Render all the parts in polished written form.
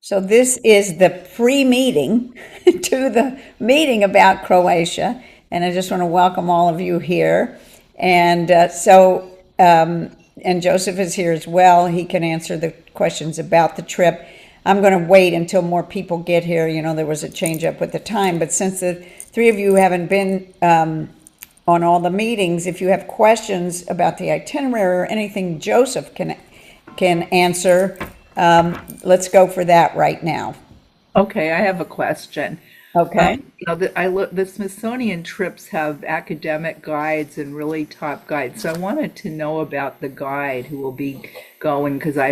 So this is the pre-meeting to the meeting about Croatia, and I just want to welcome all of you here. And and Joseph is here as well. He can answer the questions about the trip. I'm going to wait until more people get here. You know, there was a change up with the time, but since the three of you haven't been on all the meetings, if you have questions about the itinerary or anything Joseph can answer, let's go for that right now. Okay, I have a question. Okay. The Smithsonian trips have academic guides and really top guides. So I wanted to know about the guide who will be going because I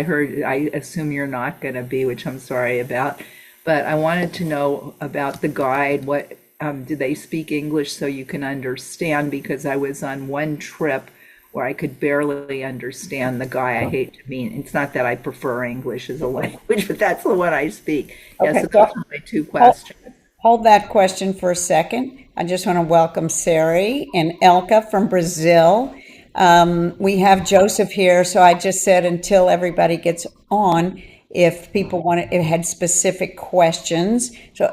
assume you're not going to be, which I'm sorry about. But I wanted to know about the guide. What do they speak English so you can understand? Because I was on one trip where I could barely understand the guy. I hate to mean it's not that I prefer English as a language, but that's the one I speak. Yeah, Okay. so those are my two Hold, questions. hold that question for a second. I just want to welcome Sari and Elka from Brazil. We have Joseph here, so I just said until everybody gets on, if people wanted, it had specific questions, so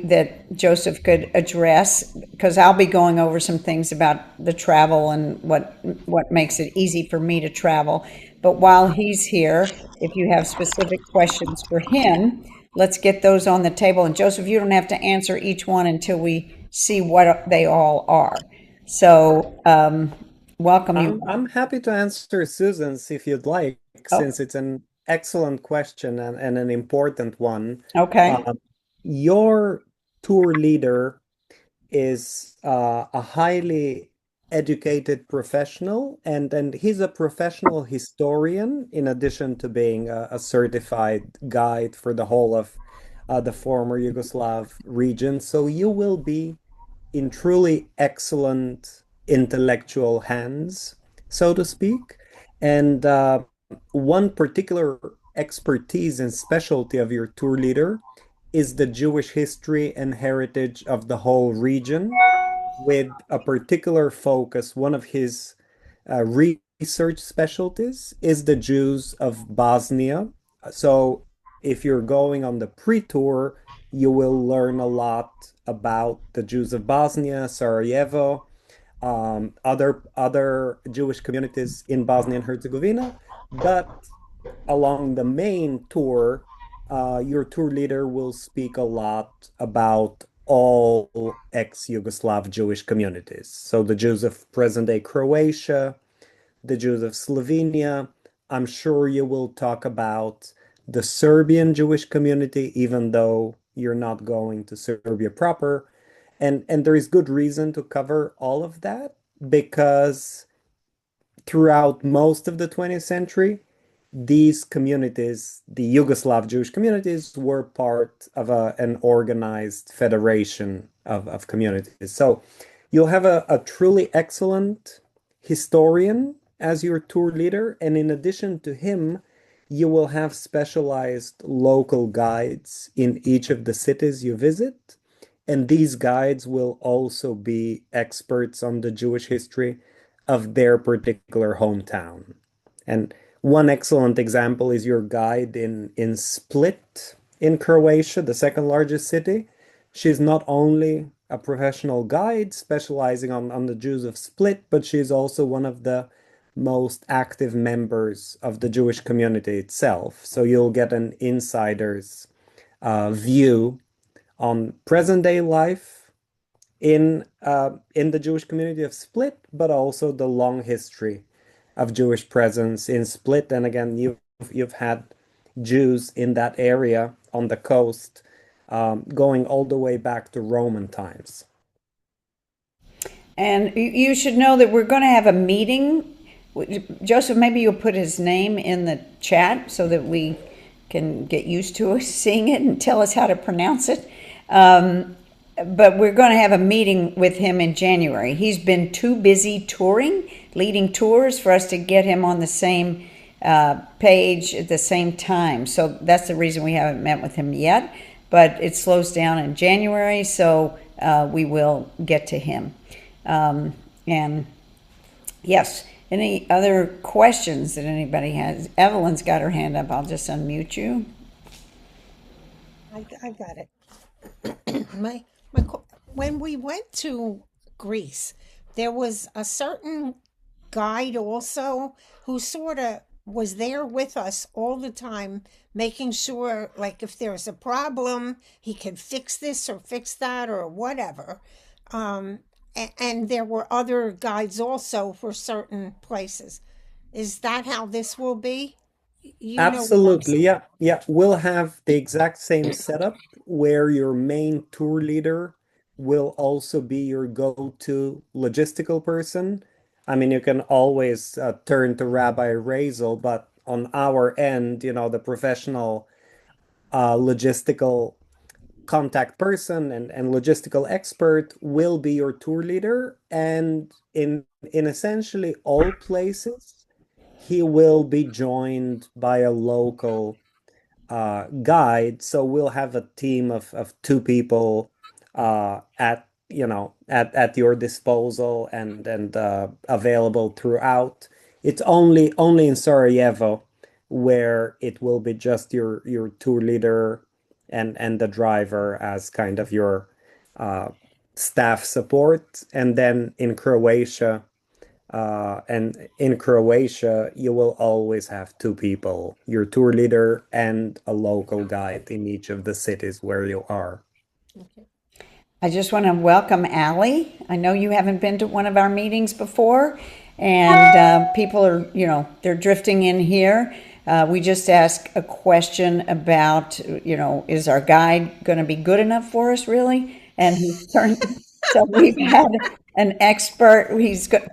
that Joseph could address, because I'll be going over some things about the travel and what makes it easy for me to travel. But while he's here, if you have specific questions for him, let's get those on the table. And Joseph, you don't have to answer each one until we see what they all are. So, welcome you. I'm happy to answer Susan's if you'd like, Oh, since it's an excellent question and an important one. okay. Um, your tour leader is a highly educated professional, and he's a professional historian in addition to being a certified guide for the whole of the former Yugoslav region. So you will be in truly excellent intellectual hands, so to speak. And one particular expertise and specialty of your tour leader is the Jewish history and heritage of the whole region, with a particular focus. One of his research specialties is the Jews of Bosnia. So if you're going on the pre-tour, you will learn a lot about the Jews of Bosnia, Sarajevo, other Jewish communities in Bosnia and Herzegovina. But along the main tour, your tour leader will speak a lot about all ex-Yugoslav Jewish communities. So the Jews of present-day Croatia, the Jews of Slovenia. I'm sure you will talk about the Serbian Jewish community, even though you're not going to Serbia proper. And there is good reason to cover all of that because throughout most of the 20th century, these communities, the Yugoslav Jewish communities, were part of an organized federation of communities. So you'll have a truly excellent historian as your tour leader. And in addition to him, you will have specialized local guides in each of the cities you visit. And these guides will also be experts on the Jewish history of their particular hometown. And one excellent example is your guide in Split in Croatia, the second largest city. She's not only a professional guide specializing on the Jews of Split, but she's also one of the most active members of the Jewish community itself. So you'll get an insider's view on present day life in the Jewish community of Split, but also the long history of Jewish presence in Split. And again, you've had Jews in that area on the coast, going all the way back to Roman times. And you should know that we're going to have a meeting. Joseph, maybe you'll put his name in the chat so that we can get used to seeing it and tell us how to pronounce it. But we're going to have a meeting with him in January. He's been too busy touring, leading tours, for us to get him on the same page at the same time. So that's the reason we haven't met with him yet. But it slows down in January, so we will get to him. And yes, any other questions that anybody has? Evelyn's got her hand up. I'll just unmute you. I got it. When we went to Greece, there was a certain guide also who sort of was there with us all the time, making sure, like, if there's a problem, he could fix this or fix that or whatever. And there were other guides also for certain places. Is that how this will be? You know what I'm Absolutely. saying? Yeah. Yeah. We'll have the exact same setup where your main tour leader will also be your go-to logistical person. I mean, you can always turn to Rabbi Razel, but on our end, the professional logistical contact person and logistical expert will be your tour leader. And in essentially all places, he will be joined by a local guide. So we'll have a team of two people at your disposal and available throughout. It's only in Sarajevo where it will be just your tour leader and the driver as kind of your uh, staff support. And then in Croatia, you will always have two people, your tour leader and a local guide in each of the cities where you are. Okay. I just want to welcome Allie. I know you haven't been to one of our meetings before, and people are, they're drifting in here. We just asked a question about, is our guide going to be good enough for us, really? And he turned, so we've had an expert.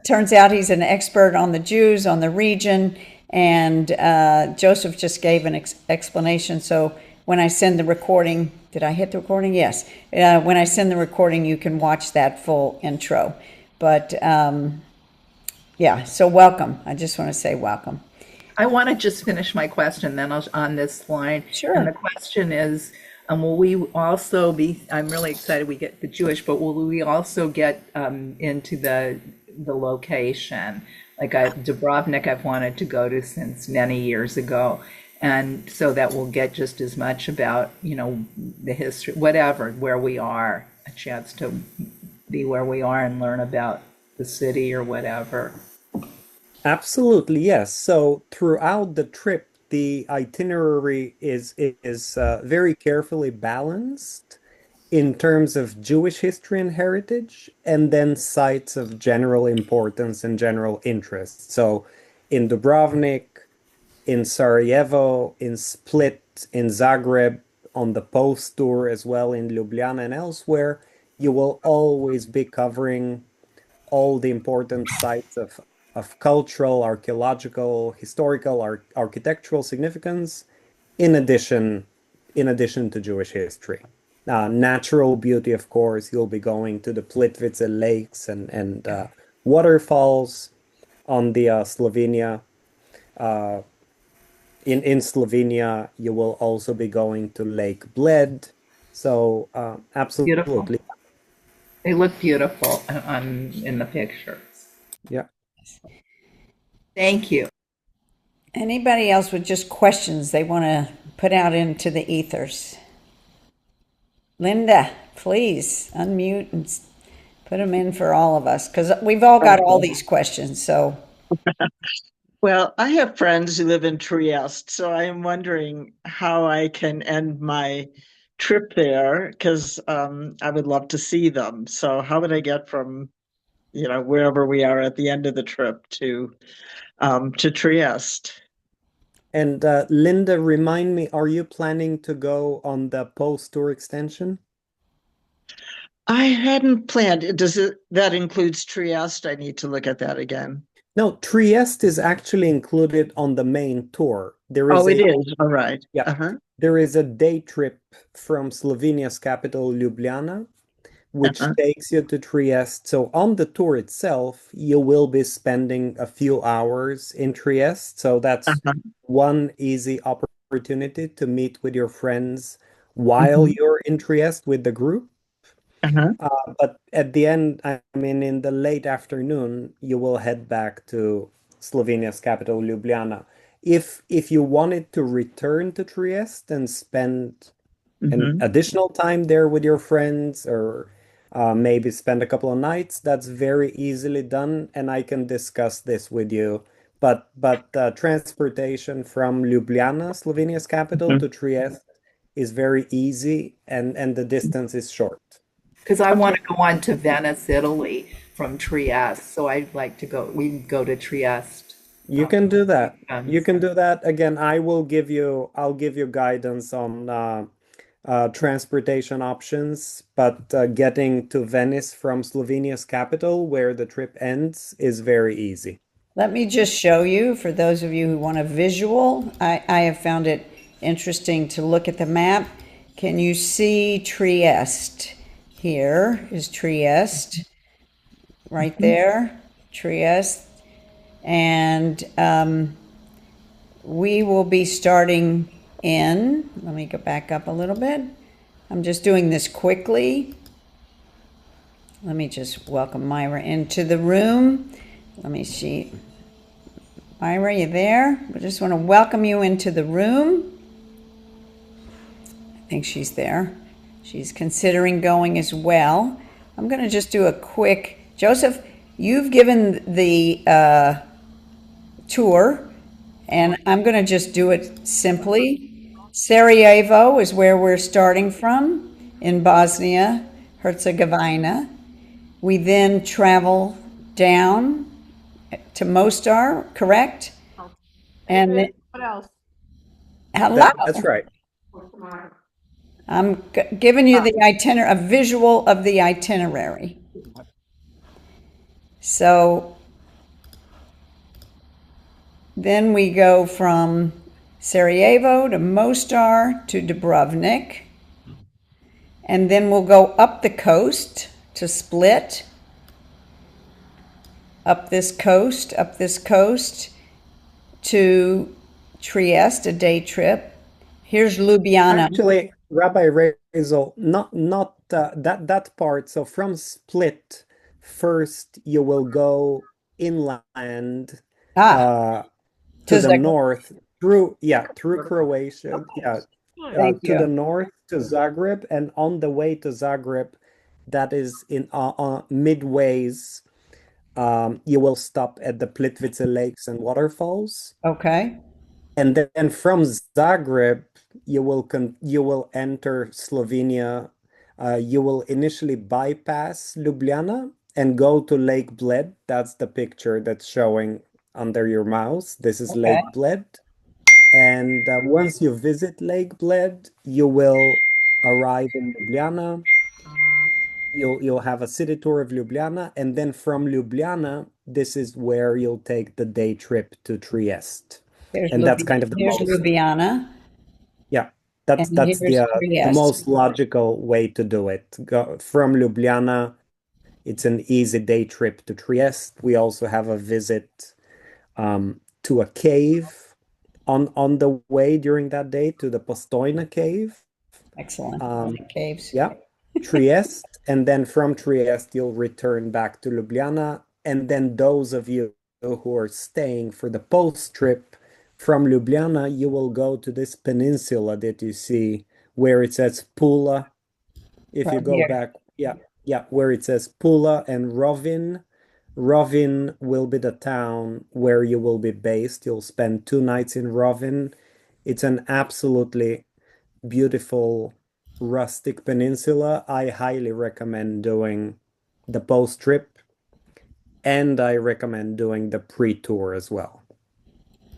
Turns out he's an expert on the Jews, on the region, and Joseph just gave an explanation. So when I send the recording, did I hit the recording? Yes. When I send the recording, you can watch that full intro. But yeah, so welcome. I just want to say welcome. I want to just finish my question then on this line. And the Sure. question is, will we also be, I'm really excited we get the Jewish, but will we also get into the location? Like Dubrovnik, I've wanted to go to since many years ago. And so that we'll get just as much about, the history, whatever, where we are, a chance to be where we are and learn about the city or whatever. Absolutely, yes. So throughout the trip, the itinerary is very carefully balanced in terms of Jewish history and heritage, and then sites of general importance and general interest. So in Dubrovnik, in Sarajevo, in Split, in Zagreb, on the post tour as well in Ljubljana and elsewhere, you will always be covering all the important sites of cultural, archaeological, historical, architectural significance, in addition to Jewish history. Natural beauty, of course, you'll be going to the Plitvice lakes and waterfalls on the Slovenia. Uh, in Slovenia, you will also be going to Lake Bled. So Beautiful. absolutely, They look beautiful in the pictures. yeah. Thank you. Anybody else with just questions they want to put out into the ethers? Linda, please unmute and put them in for all of us because we've all got all these questions. So, Well, I have friends who live in Trieste, so I am wondering how I can end my trip there because I would love to see them. So how would I get from, wherever we are at the end of the trip to Trieste? And Linda, remind me, are you planning to go on the post-tour extension? I hadn't planned. That includes Trieste? I need to look at that again. No, Trieste is actually included on the main tour. Oh, it is. All right. Yeah, Uh-huh. there is a day trip from Slovenia's capital, Ljubljana, which Uh-huh. takes you to Trieste. So on the tour itself, you will be spending a few hours in Trieste. So that's Uh-huh. one easy opportunity to meet with your friends while Mhm. you're in Trieste with the group. Uh-huh. But at the end, I mean, in the late afternoon, you will head back to Slovenia's capital, Ljubljana. If you wanted to return to Trieste and spend and Hmm. additional time there with your friends, or maybe spend a couple of nights, that's very easily done, and I can discuss this with you. But transportation from Ljubljana, Slovenia's capital, to Trieste is very easy, and the distance is short. Because I want Okay. to go on to Venice, Italy from Trieste. So I'd like to go, we can go to Trieste. You can do that. You Weekends. can do that. Again, I'll give you guidance on transportation options, but getting to Venice from Slovenia's capital, where the trip ends, is very easy. Let me just show you, for those of you who want a visual, I have found it interesting to look at the map. Can you see Trieste? Here is Trieste, right there, Trieste. And we will be starting in, let me go back up a little bit. I'm just doing this quickly. Let me just welcome Myra into the room. Let me see. Myra, you there? I just want to welcome you into the room. I think she's there. She's considering going as well. I'm going to just do a quick, Joseph, you've given the tour, and I'm going to just do it simply. Sarajevo is where we're starting from in Bosnia, Herzegovina. We then travel down to Mostar, correct? And then, What else? hello. That's right. I'm giving you the a visual of the itinerary. So then we go from Sarajevo to Mostar to Dubrovnik, and then we'll go up the coast to Split, up this coast to Trieste, a day trip. Here's Ljubljana. Actually, Rabbi Rezel, not that part. So from Split, first you will go inland to To the Zagreb. north through Croatia, Thank to the you. north to Zagreb, and on the way to Zagreb, that is in midways, you will stop at the Plitvice lakes and waterfalls. Okay. And then from Zagreb, you will enter Slovenia. You will initially bypass Ljubljana and go to Lake Bled. That's the picture that's showing under your mouse. This is Okay. Lake Bled. And once you visit Lake Bled, you will arrive in Ljubljana. You'll have a city tour of Ljubljana, and then from Ljubljana, this is where you'll take the day trip to Trieste. And that's kind of the Here's most, Ljubljana, yeah, and that's here's the Trieste. most logical way to do it. Go from Ljubljana, it's an easy day trip to Trieste. We also have a visit to a cave on the way during that day, to the Postojna cave. Excellent. Um, Caves. yeah, Trieste, and then from Trieste you'll return back to Ljubljana, and then those of you who are staying for the post trip from Ljubljana, you will go to this peninsula that you see where it says Pula. If you Right go here. back, where it says Pula and Rovin. Rovin will be the town where you will be based. You'll spend 2 nights in Rovin. It's an absolutely beautiful rustic peninsula. I highly recommend doing the post trip, and I recommend doing the pre-tour as well.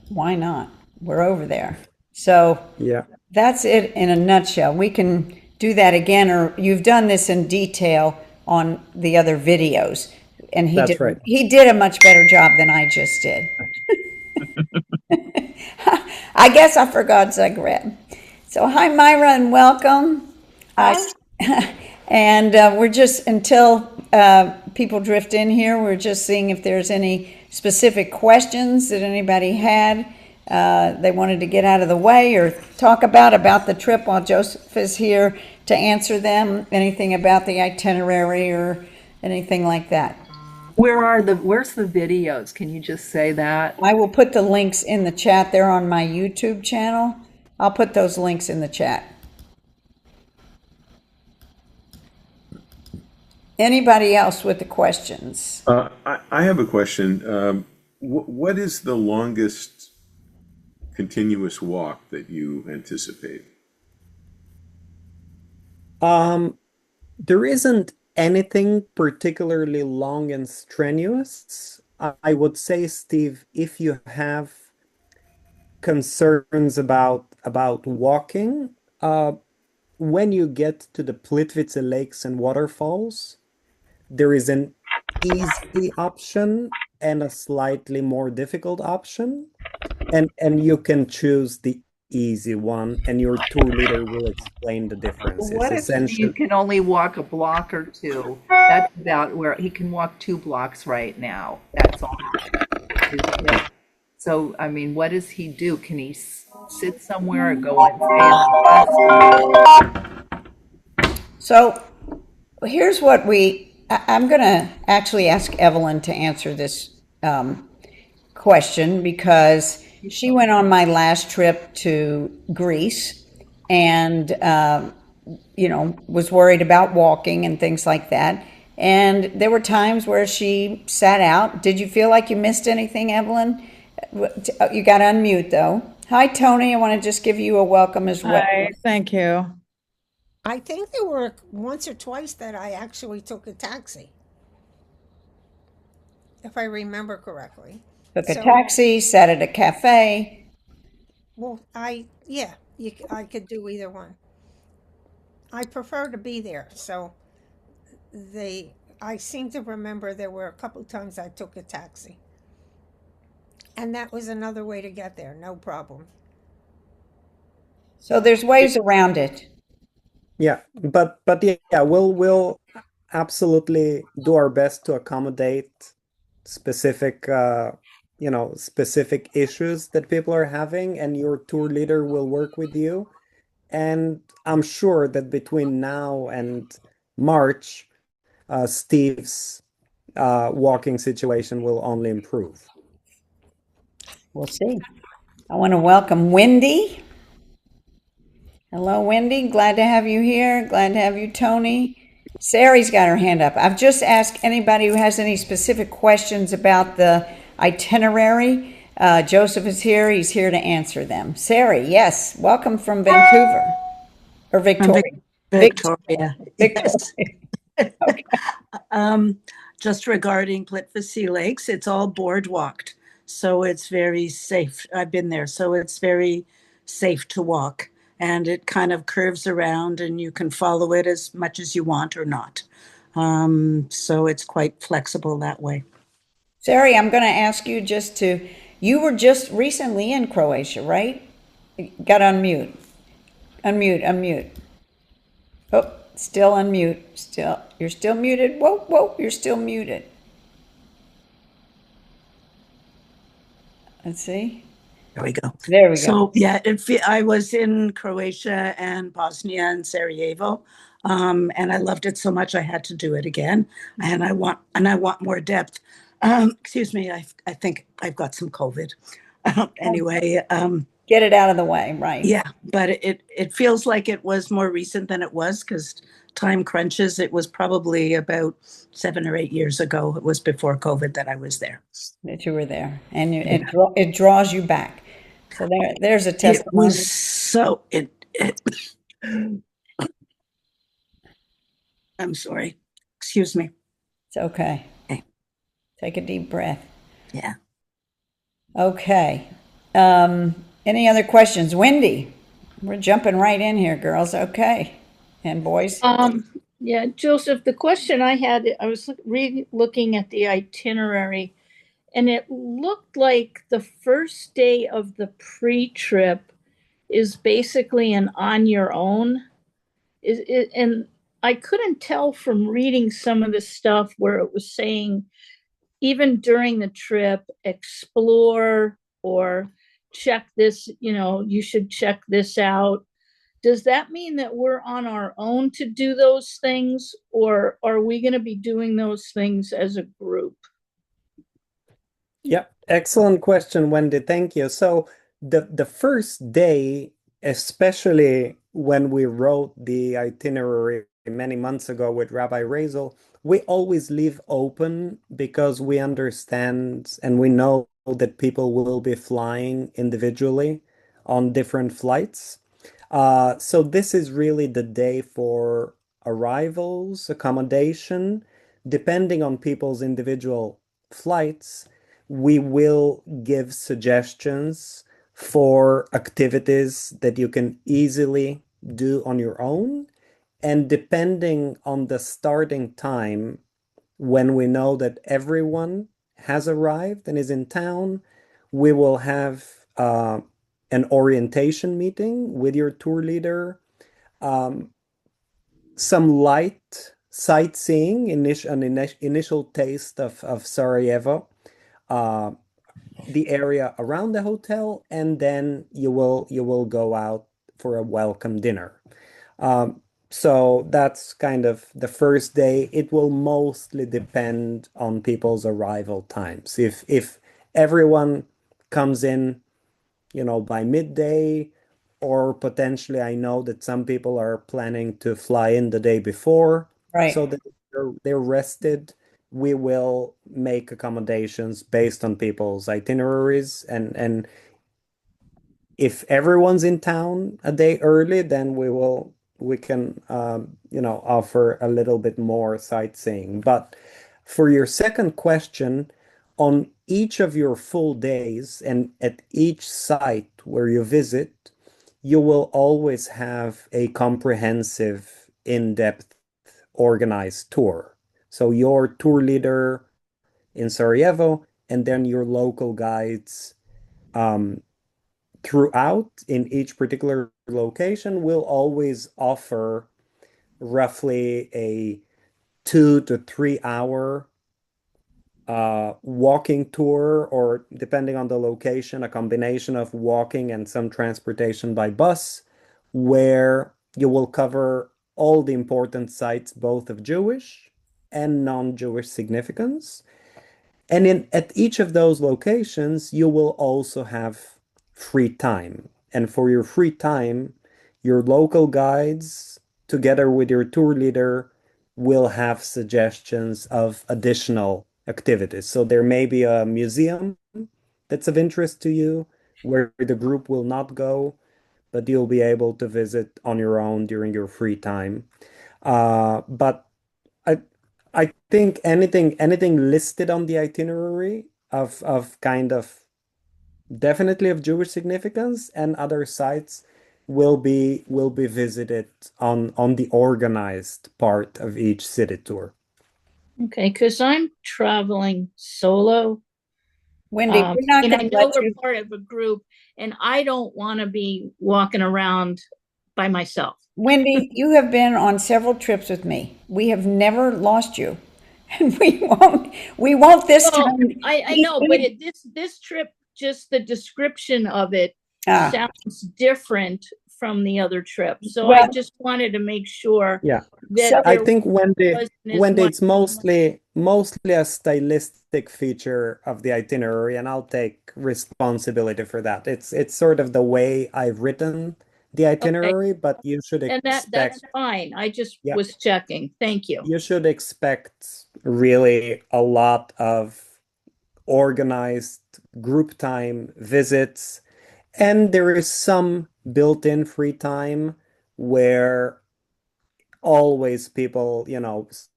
Why not? We're over there. So Yeah, that's it in a nutshell. We can do that again, or you've done this in detail on the other videos. And that's right. he did a much better job than I just did. I guess I forgot Zagreb. So hi Myra and welcome. And we're just, until people drift in here, we're just seeing if there's any specific questions that anybody had they wanted to get out of the way or talk about the trip while Joseph is here to answer them. Anything about the itinerary or anything like that. Where's the videos? Can you just say that? I will put the links in the chat. They're on my YouTube channel. I'll put those links in the chat. Anybody else with the questions? I have a question. What is the longest continuous walk that you anticipate? Um, there isn't anything particularly long and strenuous. I would say, Steve, if you have concerns about walking, when you get to the Plitvice lakes and waterfalls, there is an easy option and a slightly more difficult option, and you can choose the easy one, and your tour leader will explain the differences. What if you Essentially, can only walk a block or two? That's about where he can walk 2 blocks right now. That's all. So, I mean, what does he do? Can he sit somewhere or go and stay on the bus? So here's what I'm going to actually ask Evelyn to answer this question because she went on my last trip to Greece and, was worried about walking and things like that. And there were times where she sat out. Did you feel like you missed anything, Evelyn? You got to unmute though. Hi, Tony. I want to just give you a welcome as well. Hi, thank you. I think there were once or twice that I actually took a taxi, if I remember correctly. Took a So, taxi, sat at a cafe. well, I could do either one. I prefer to be there. So I seem to remember there were a couple times I took a taxi. And that was another way to get there, no problem. So there's ways around it. yeah, but yeah, we'll absolutely do our best to accommodate specific specific issues that people are having, and your tour leader will work with you. And I'm sure that between now and March, Steve's walking situation will only improve. We'll see. I want to welcome Wendy. Hello, Wendy. Glad to have you here. Glad to have you, Tony. Sari's got her hand up. I've just asked anybody who has any specific questions about the itinerary. Joseph is here. He's here to answer them. Sari, yes. Welcome from Vancouver. Or Victoria. Victoria. Victoria. Yes. Just regarding Plitvice Lakes, it's all boardwalked, so it's very safe. I've been there, so it's very safe to walk, and it kind of curves around, and you can follow it as much as you want or not. So it's quite flexible that way. Sari, I'm going to ask you you were just recently in Croatia, right? Got to unmute. Unmute. Oh, still unmute. You're still muted. Whoa, you're still muted. Let's see. There we go. There we go. So yeah, I was in Croatia and Bosnia and Sarajevo, and I loved it so much I had to do it again. And I want more depth. Excuse me, I think I've got some COVID. Anyway, Get it out of the way, right? yeah, but it feels like it was more recent than it was because time crunches. It was probably about 7 or 8 years ago. It was before COVID that I was there. That you were there, and it draws you back. So there's a It testimony. was so I'm sorry. Excuse me. It's okay. Okay. Take a deep breath. Yeah. Okay. Any other questions? Wendy, we're jumping right in here, girls. Okay. And boys? Yeah, Joseph, the question I had, I was looking at the itinerary, and it looked like the first day of the pre-trip is basically an on your own. And I couldn't tell from reading some of the stuff where it was saying, even during the trip, explore or check this, you should check this out. Does that mean that we're on our own to do those things, or are we going to be doing those things as a group? Yeah, excellent question, Wendy. Thank you. So the first day, especially when we wrote the itinerary many months ago with Rabbi Razel, we always leave open because we understand and we know that people will be flying individually on different flights. So this is really the day for arrivals, accommodation. Depending on people's individual flights, we will give suggestions for activities that you can easily do on your own. And depending on the starting time, when we know that everyone has arrived and is in town, we will have an orientation meeting with your tour leader, some light sightseeing, initial taste of Sarajevo, the area around the hotel, and then you will go out for a welcome dinner. So that's kind of the first day. It will mostly depend on people's arrival times. If everyone comes in, by midday, or potentially I know that some people are planning to fly in the day before, Right. so that they're rested. We will make accommodations based on people's itineraries, and if everyone's in town a day early, then we can offer a little bit more sightseeing. But for your second question, on each of your full days and at each site where you visit, you will always have a comprehensive, in-depth, organized tour. So your tour leader in Sarajevo, and then your local guides throughout in each particular location will always offer roughly a 2 to 3 hour walking tour, or depending on the location, a combination of walking and some transportation by bus, where you will cover all the important sites, both of Jewish and non-Jewish significance. And at each of those locations, you will also have free time. And for your free time, your local guides, together with your tour leader, will have suggestions of additional activities. So there may be a museum that's of interest to you where the group will not go, but you'll be able to visit on your own during your free time. But I I think anything listed on the itinerary of kind of definitely of Jewish significance, and other sites will be visited on the organized part of each city tour. Okay, because I'm traveling solo. Wendy, we're not And going I to know let we're you. part of a group, and I don't want to be walking around by myself. Wendy, you have been on several trips with me. We have never lost you. And we won't this Well, time. I know, but this trip, just the description of it sounds different from the other trip. So I Well, just wanted to make sure Yeah. that I there think Wendy, wasn't as Wendy, much. it's mostly a stylistic feature of the itinerary, and I'll take responsibility for that. It's sort of the way I've written the Okay, itinerary, but you should and that's expect, fine. I just yeah, was checking. Thank you. you should expect really a lot of organized group time visits, and there is some built-in free time where always people,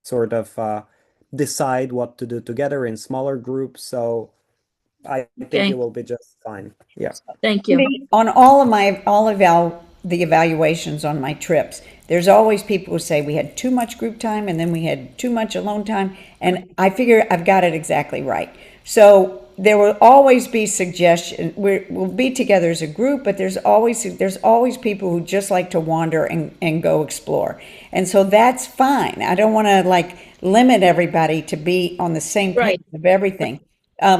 sort of decide what to do together in smaller groups. So I think Okay, it will be just fine. Yeah. thank you. Wendy, on the evaluations on my trips, there's always people who say we had too much group time and then we had too much alone time, and I figure I've got it exactly right. So there will always be suggestion. We'll be together as a group, but there's always people who just like to wander and go explore, and so that's fine. I don't want to limit everybody to be on the same page Right. of everything.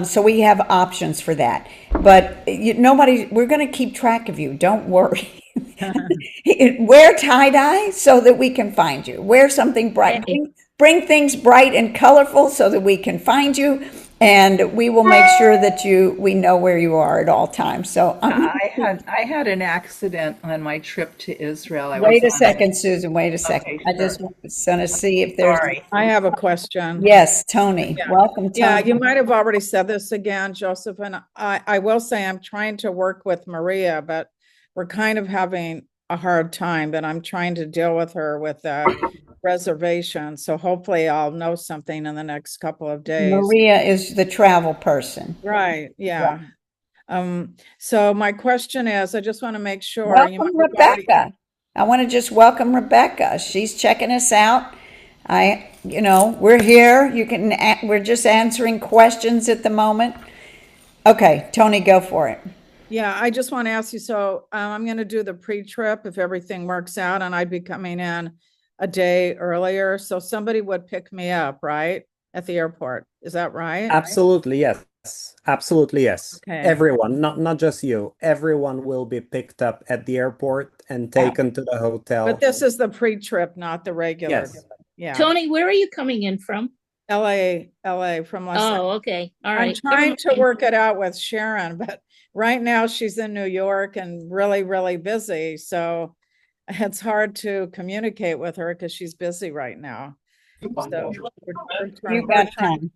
So we have options for that, but we're going to keep track of you. Don't worry. Wear tie-dye so that we can find you. Wear something bright. Hey. Bring things bright and colorful so that we can find you. And we will make sure that we know where you are at all times. So I had an accident on my trip to Israel. I wait a was on second, Susan, wait a second. Okay, I just sure. want to see if there's, Sorry. I have a question. yes, Tony, Yeah. welcome, Yeah, Tony. you might have already said this again, Joseph, and I will say I'm trying to work with Maria, but we're kind of having a hard time, but I'm trying to deal with her with a reservation. So hopefully I'll know something in the next couple of days. Maria is the travel person. Right, yeah. So my question is, I just want to make sure. Welcome, Rebecca. I want to just welcome Rebecca. She's checking us out. We're here. We're just answering questions at the moment. Okay, Tony, go for it. Yeah, I just want to ask you, so I'm going to do the pre-trip if everything works out, and I'd be coming in a day earlier. So somebody would pick me up, right? At the airport. Is that right? Absolutely, yes. Absolutely, yes. Okay. Everyone, not just you. Everyone will be picked up at the airport and taken to the hotel. But this is the pre-trip, not the regular. Yes. Yeah. Tony, where are you coming in from? LA from Los Angeles. Oh, okay. All right. I'm trying to work it out with Sharon, but right now she's in New York and really, really busy. So it's hard to communicate with her because she's busy right now. So You got time.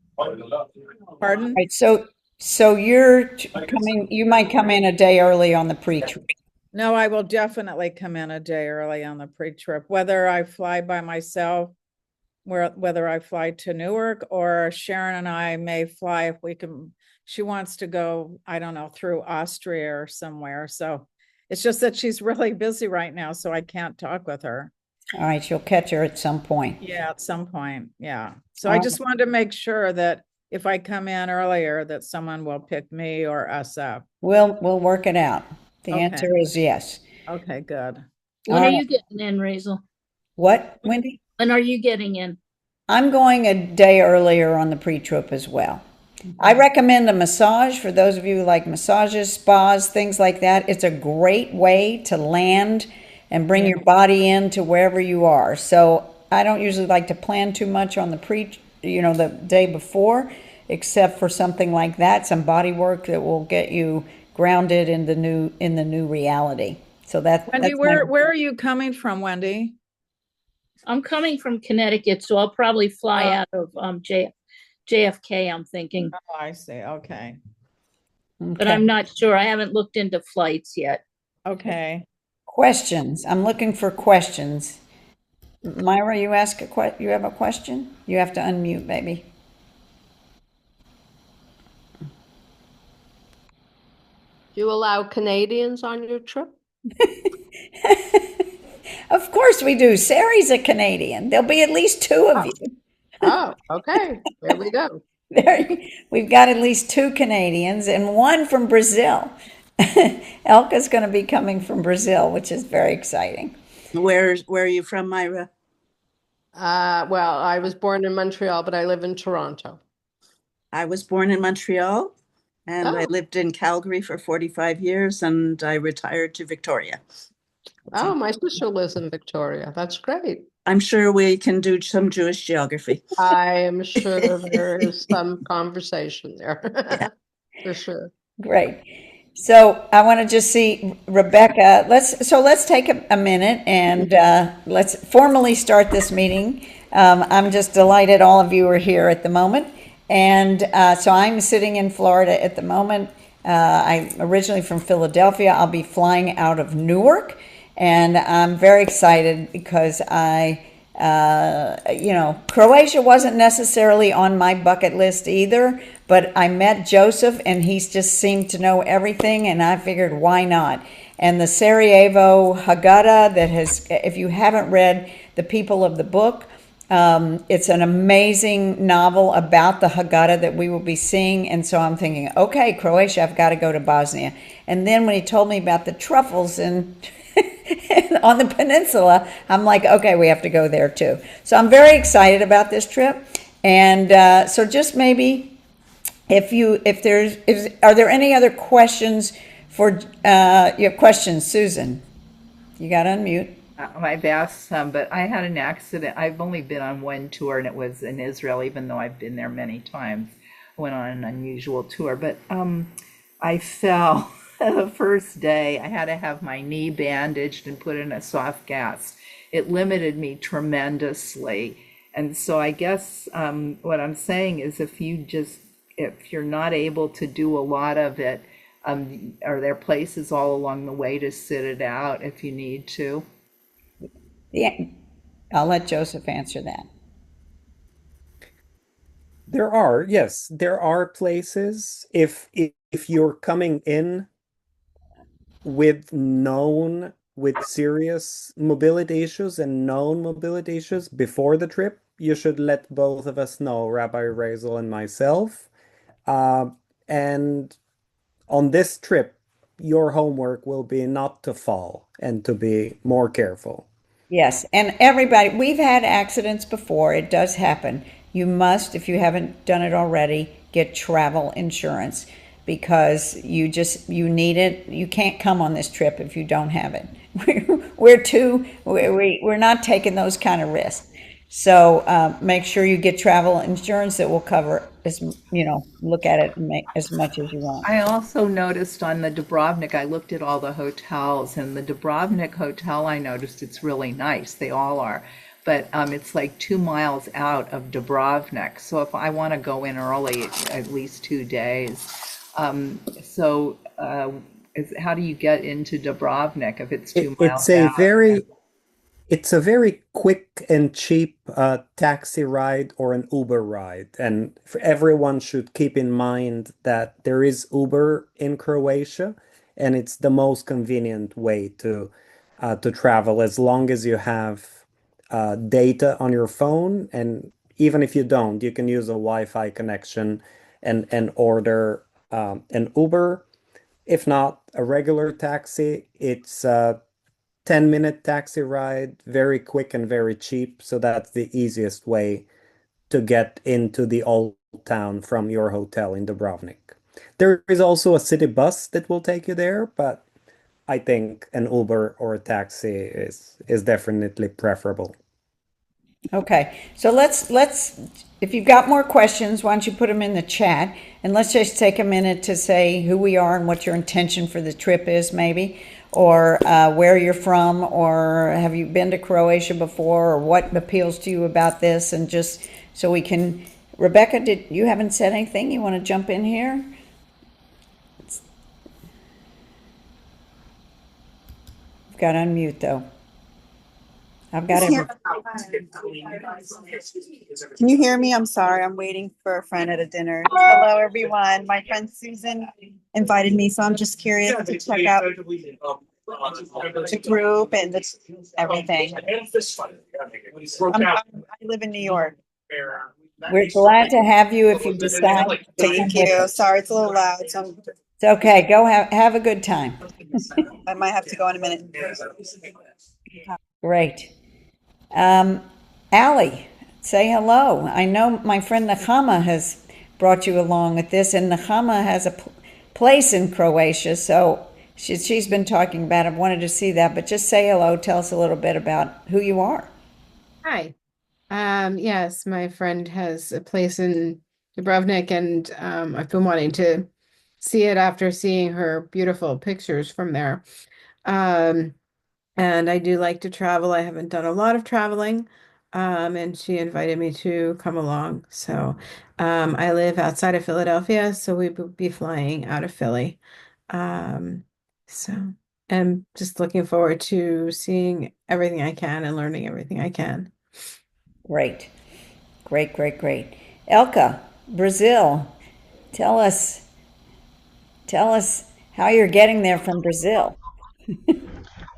Pardon? Right, so you might come in a day early on the pre-trip. No, I will definitely come in a day early on the pre-trip, whether I fly by myself, whether I fly to Newark, or Sharon and I may fly if we can. She wants to go, I don't know, through Austria or somewhere. So it's just that she's really busy right now, so I can't talk with her. All right, you'll catch her at some point. Yeah, at some point. Yeah. So I just wanted to make sure that if I come in earlier, that someone will pick me or us up. We'll work it out. The Okay. answer is yes. Okay, good. When All are right. you getting in, Razel? What, Wendy? When are you getting in? I'm going a day earlier on the pre-trip as well. I recommend a massage for those of you who like massages, spas, things like that. It's a great way to land and bring your body into wherever you are. So I don't usually like to plan too much on the the day before, except for something like that, some body work that will get you grounded in the new reality. So Wendy, where are you coming from, Wendy? I'm coming from Connecticut, so I'll probably fly out of JFK, I'm thinking. Oh, I see. Okay. But I'm not sure. I haven't looked into flights yet. Okay. Questions. I'm looking for questions. Myra, you have a question? You have to unmute, baby. Do you allow Canadians on your trip? Of course we do. Sari's a Canadian. There'll be at least two of you. Oh, okay. There we go. We've got at least two Canadians and one from Brazil. Elka's going to be coming from Brazil, which is very exciting. Where are you from, Myra? Well, I was born in Montreal, but I live in Toronto. I was born in Montreal and I lived in Calgary for 45 years and I retired to Victoria. Oh, my sister lives in Victoria. That's great. I'm sure we can do some Jewish geography. I am sure there is some conversation there. Yeah. For sure. Great. So I want to just see Rebecca. Let's take a minute and let's formally start this meeting. I'm just delighted all of you are here at the moment. And so I'm sitting in Florida at the moment. I'm originally from Philadelphia. I'll be flying out of Newark. And I'm very excited because Croatia wasn't necessarily on my bucket list either, but I met Joseph and he's just seemed to know everything and I figured why not? And the Sarajevo Haggadah if you haven't read The People of the Book, it's an amazing novel about the Haggadah that we will be seeing. And so I'm thinking, okay, Croatia, I've got to go to Bosnia. And then when he told me about the truffles and on the peninsula, I'm like, okay, we have to go there too. So I'm very excited about this trip. And so just maybe are there any other questions you have questions, Susan? You got to unmute. I've asked some, but I had an accident. I've only been on one tour and it was in Israel, even though I've been there many times. went on an unusual tour. But I fell the first day. I had to have my knee bandaged and put in a soft cast. It limited me tremendously. And so I guess what I'm saying is if you're not able to do a lot of it, are there places all along the way to sit it out if you need to? Yeah, I'll let Joseph answer that. Yes, there are places if you're coming in with serious mobility issues and known mobility issues before the trip, you should let both of us know, Rabbi Razel and myself. And on this trip, your homework will be not to fall and to be more careful. Yes, and everybody, we've had accidents before. It does happen. You must, if you haven't done it already, get travel insurance because you need it. You can't come on this trip if you don't have it. We're not taking those kind of risks. So make sure you get travel insurance that will cover look at it and make as much as you want. I also noticed on the Dubrovnik, I looked at all the hotels, and the Dubrovnik hotel, I noticed it's really nice. They all are. But it's like 2 miles out of Dubrovnik. So if I want to go in early, at least 2 days. How do you get into Dubrovnik if it's 2 miles out? It's a very quick and cheap taxi ride or an Uber ride. And everyone should keep in mind that there is Uber in Croatia, and it's the most convenient way to travel as long as you have data on your phone. And even if you don't, you can use a Wi-Fi connection and order an Uber. If not, a regular taxi. It's 10-minute taxi ride, very quick and very cheap. So that's the easiest way to get into the old town from your hotel in Dubrovnik. There is also a city bus that will take you there, but I think an Uber or a taxi is definitely preferable. Okay, so let's if you've got more questions, why don't you put them in the chat, and let's just take a minute to say who we are and what your intention for the trip is, maybe, or where you're from, or have you been to Croatia before, or what appeals to you about this, and just so we can. Rebecca, you haven't said anything? You want to jump in here? You've got to unmute though. I've got it. Can you hear me? I'm sorry. I'm waiting for a friend at a dinner. Hello, everyone. My friend Susan invited me, so I'm just curious to check out the group and everything. I live in New York. We're glad to have you if you decide. Thank you. Sorry, it's a little loud. So it's okay. Go have a good time. I might have to go in a minute. Great. Allie, say hello. I know my friend Nechama has brought you along with this, and Nechama has a place in Croatia, so she's been talking about it. I wanted to see that, but just say hello. Tell us a little bit about who you are. Hi. Yes, my friend has a place in Dubrovnik, and I've been wanting to see it after seeing her beautiful pictures from there. And I do like to travel. I haven't done a lot of traveling, and she invited me to come along. So I live outside of Philadelphia, so we will be flying out of Philly. So I'm just looking forward to seeing everything I can and learning everything I can. Great. Elka, Brazil, tell us how you're getting there from Brazil.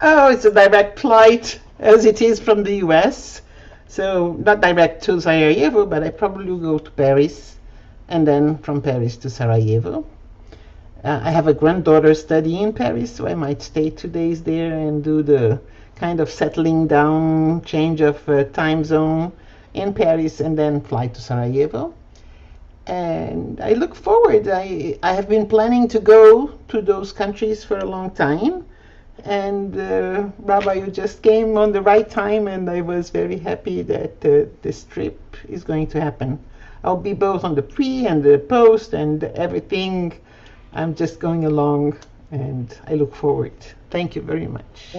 Oh, it's a direct flight as it is from the US. So not direct to Sarajevo, but I probably will go to Paris and then from Paris to Sarajevo. I have a granddaughter studying in Paris, so I might stay 2 days there and do the kind of settling down, change of time zone in Paris and then fly to Sarajevo. And I look forward. I have been planning to go to those countries for a long time. And Rabbi, you just came on the right time, and I was very happy that this trip is going to happen. I'll be both on the pre and the post and everything. I'm just going along and I look forward. Thank you very much.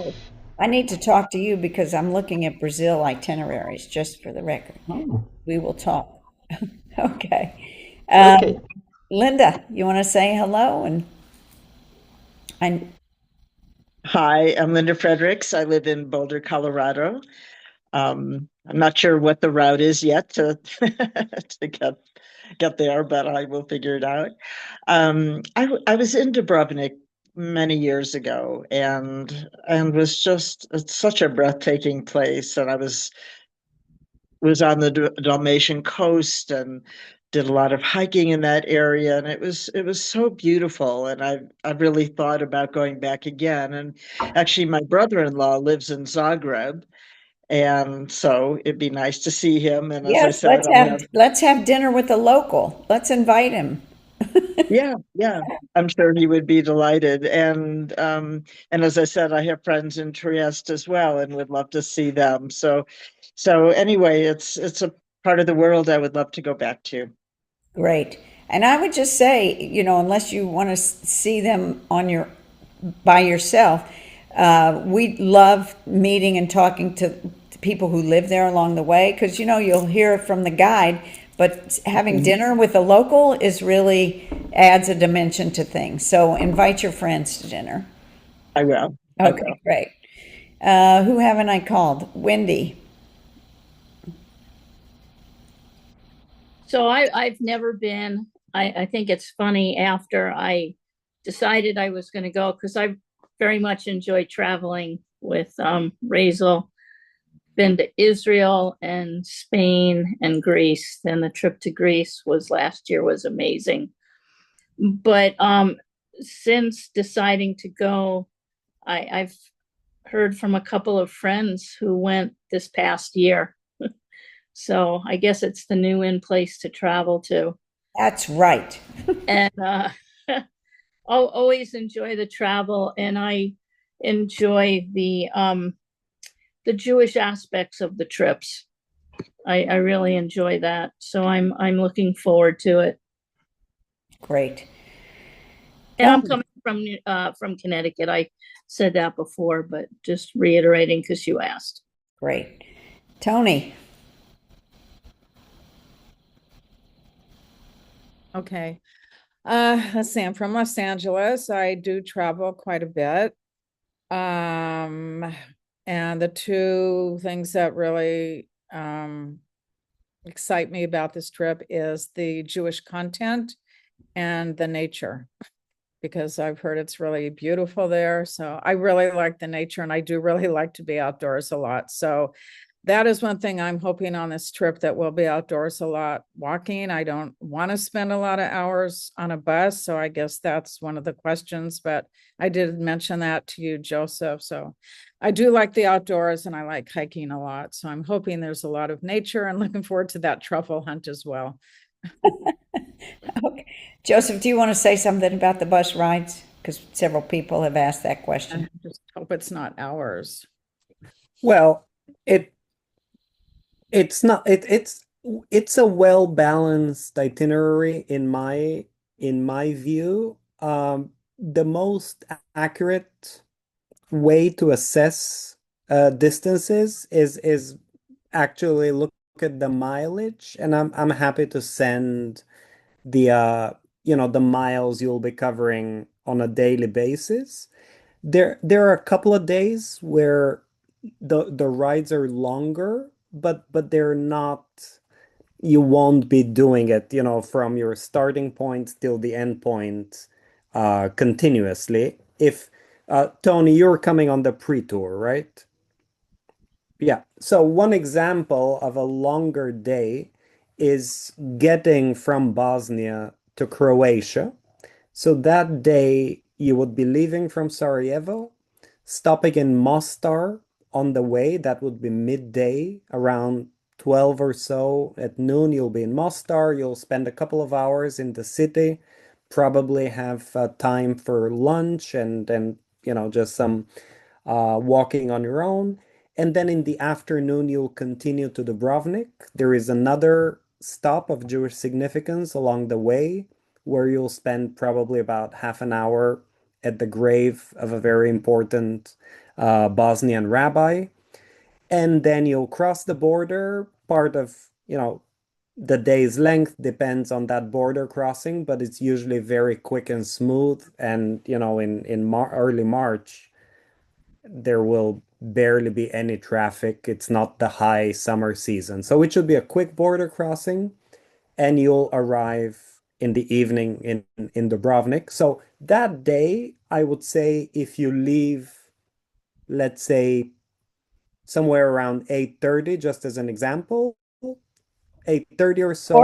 I need to talk to you because I'm looking at Brazil itineraries, just for the record. Oh, We will talk. Okay. okay. Linda, you want to say hello? And I, Hi, I'm Linda Fredericks. I live in Boulder, Colorado. I'm not sure what the route is yet to to get there, but I will figure it out. I was in Dubrovnik many years ago, and was just it's such a breathtaking place. And I was on the Dalmatian coast and did a lot of hiking in that area, and it was so beautiful. And I've really thought about going back again. And actually, my brother-in-law lives in Zagreb, and so it'd be nice to see him. And as I yes, said, I'll have let's have dinner with the local. Let's invite him. yeah, I'm sure he would be delighted. And as I said, I have friends in Trieste as well, and would love to see them. So anyway, it's a part of the world I would love to go back to. Great. And I would just say, unless you want to see them by yourself, we love meeting and talking to people who live there along the way because, you'll hear from the guide, but having dinner with a local is really adds a dimension to things. So invite your friends to dinner. I will. Okay, great. Who haven't I called? Wendy. So I've never been. I think it's funny after I decided I was going to go because I very much enjoy traveling with Razel. Been to Israel and Spain and Greece. Then the trip to Greece was last year was amazing. But since deciding to go, I've heard from a couple of friends who went this past year. So I guess it's the new in place to travel to. That's right. And I'll always enjoy the travel, and I enjoy the Jewish aspects of the trips. I really enjoy that. So I'm looking forward to it. Great. And I'm coming from Connecticut. I said that before, but just reiterating because you asked. Great. Tony. Okay. Let's see. I'm from Los Angeles. I do travel quite a bit. And the two things that really excite me about this trip is the Jewish content and the nature, because I've heard it's really beautiful there. So I really like the nature, and I do really like to be outdoors a lot. So that is one thing I'm hoping on this trip, that we'll be outdoors a lot walking. I don't want to spend a lot of hours on a bus. So I guess that's one of the questions, but I did mention that to you, Joseph. So I do like the outdoors, and I like hiking a lot. So I'm hoping there's a lot of nature, and looking forward to that truffle hunt as well. Okay. Joseph, do you want to say something about the bus rides? Because several people have asked that question. I just hope it's not hours. Well, it's not it's a well-balanced itinerary in my view. The most accurate way to assess distances is actually look at the mileage, and I'm happy to send the the miles you'll be covering on a daily basis. There are a couple of days where the rides are longer, but they're not, you won't be doing it, from your starting point till the end point continuously. If Tony, you're coming on the pre-tour, right? Yeah. So one example of a longer day is getting from Bosnia to Croatia. So that day you would be leaving from Sarajevo, stopping in Mostar on the way. That would be midday, around 12 or so. At noon, you'll be in Mostar. You'll spend a couple of hours in the city, probably have time for lunch and just some walking on your own. And then in the afternoon, you'll continue to Dubrovnik. There is another stop of Jewish significance along the way, where you'll spend probably about half an hour at the grave of a very important Bosnian rabbi. And then you'll cross the border. Part of, the day's length depends on that border crossing, but it's usually very quick and smooth. And, in early March, there will barely be any traffic. It's not the high summer season. So it should be a quick border crossing, and you'll arrive in the evening in Dubrovnik. So that day, I would say if you leave, let's say, somewhere around 8:30, just as an example, 8:30 or so,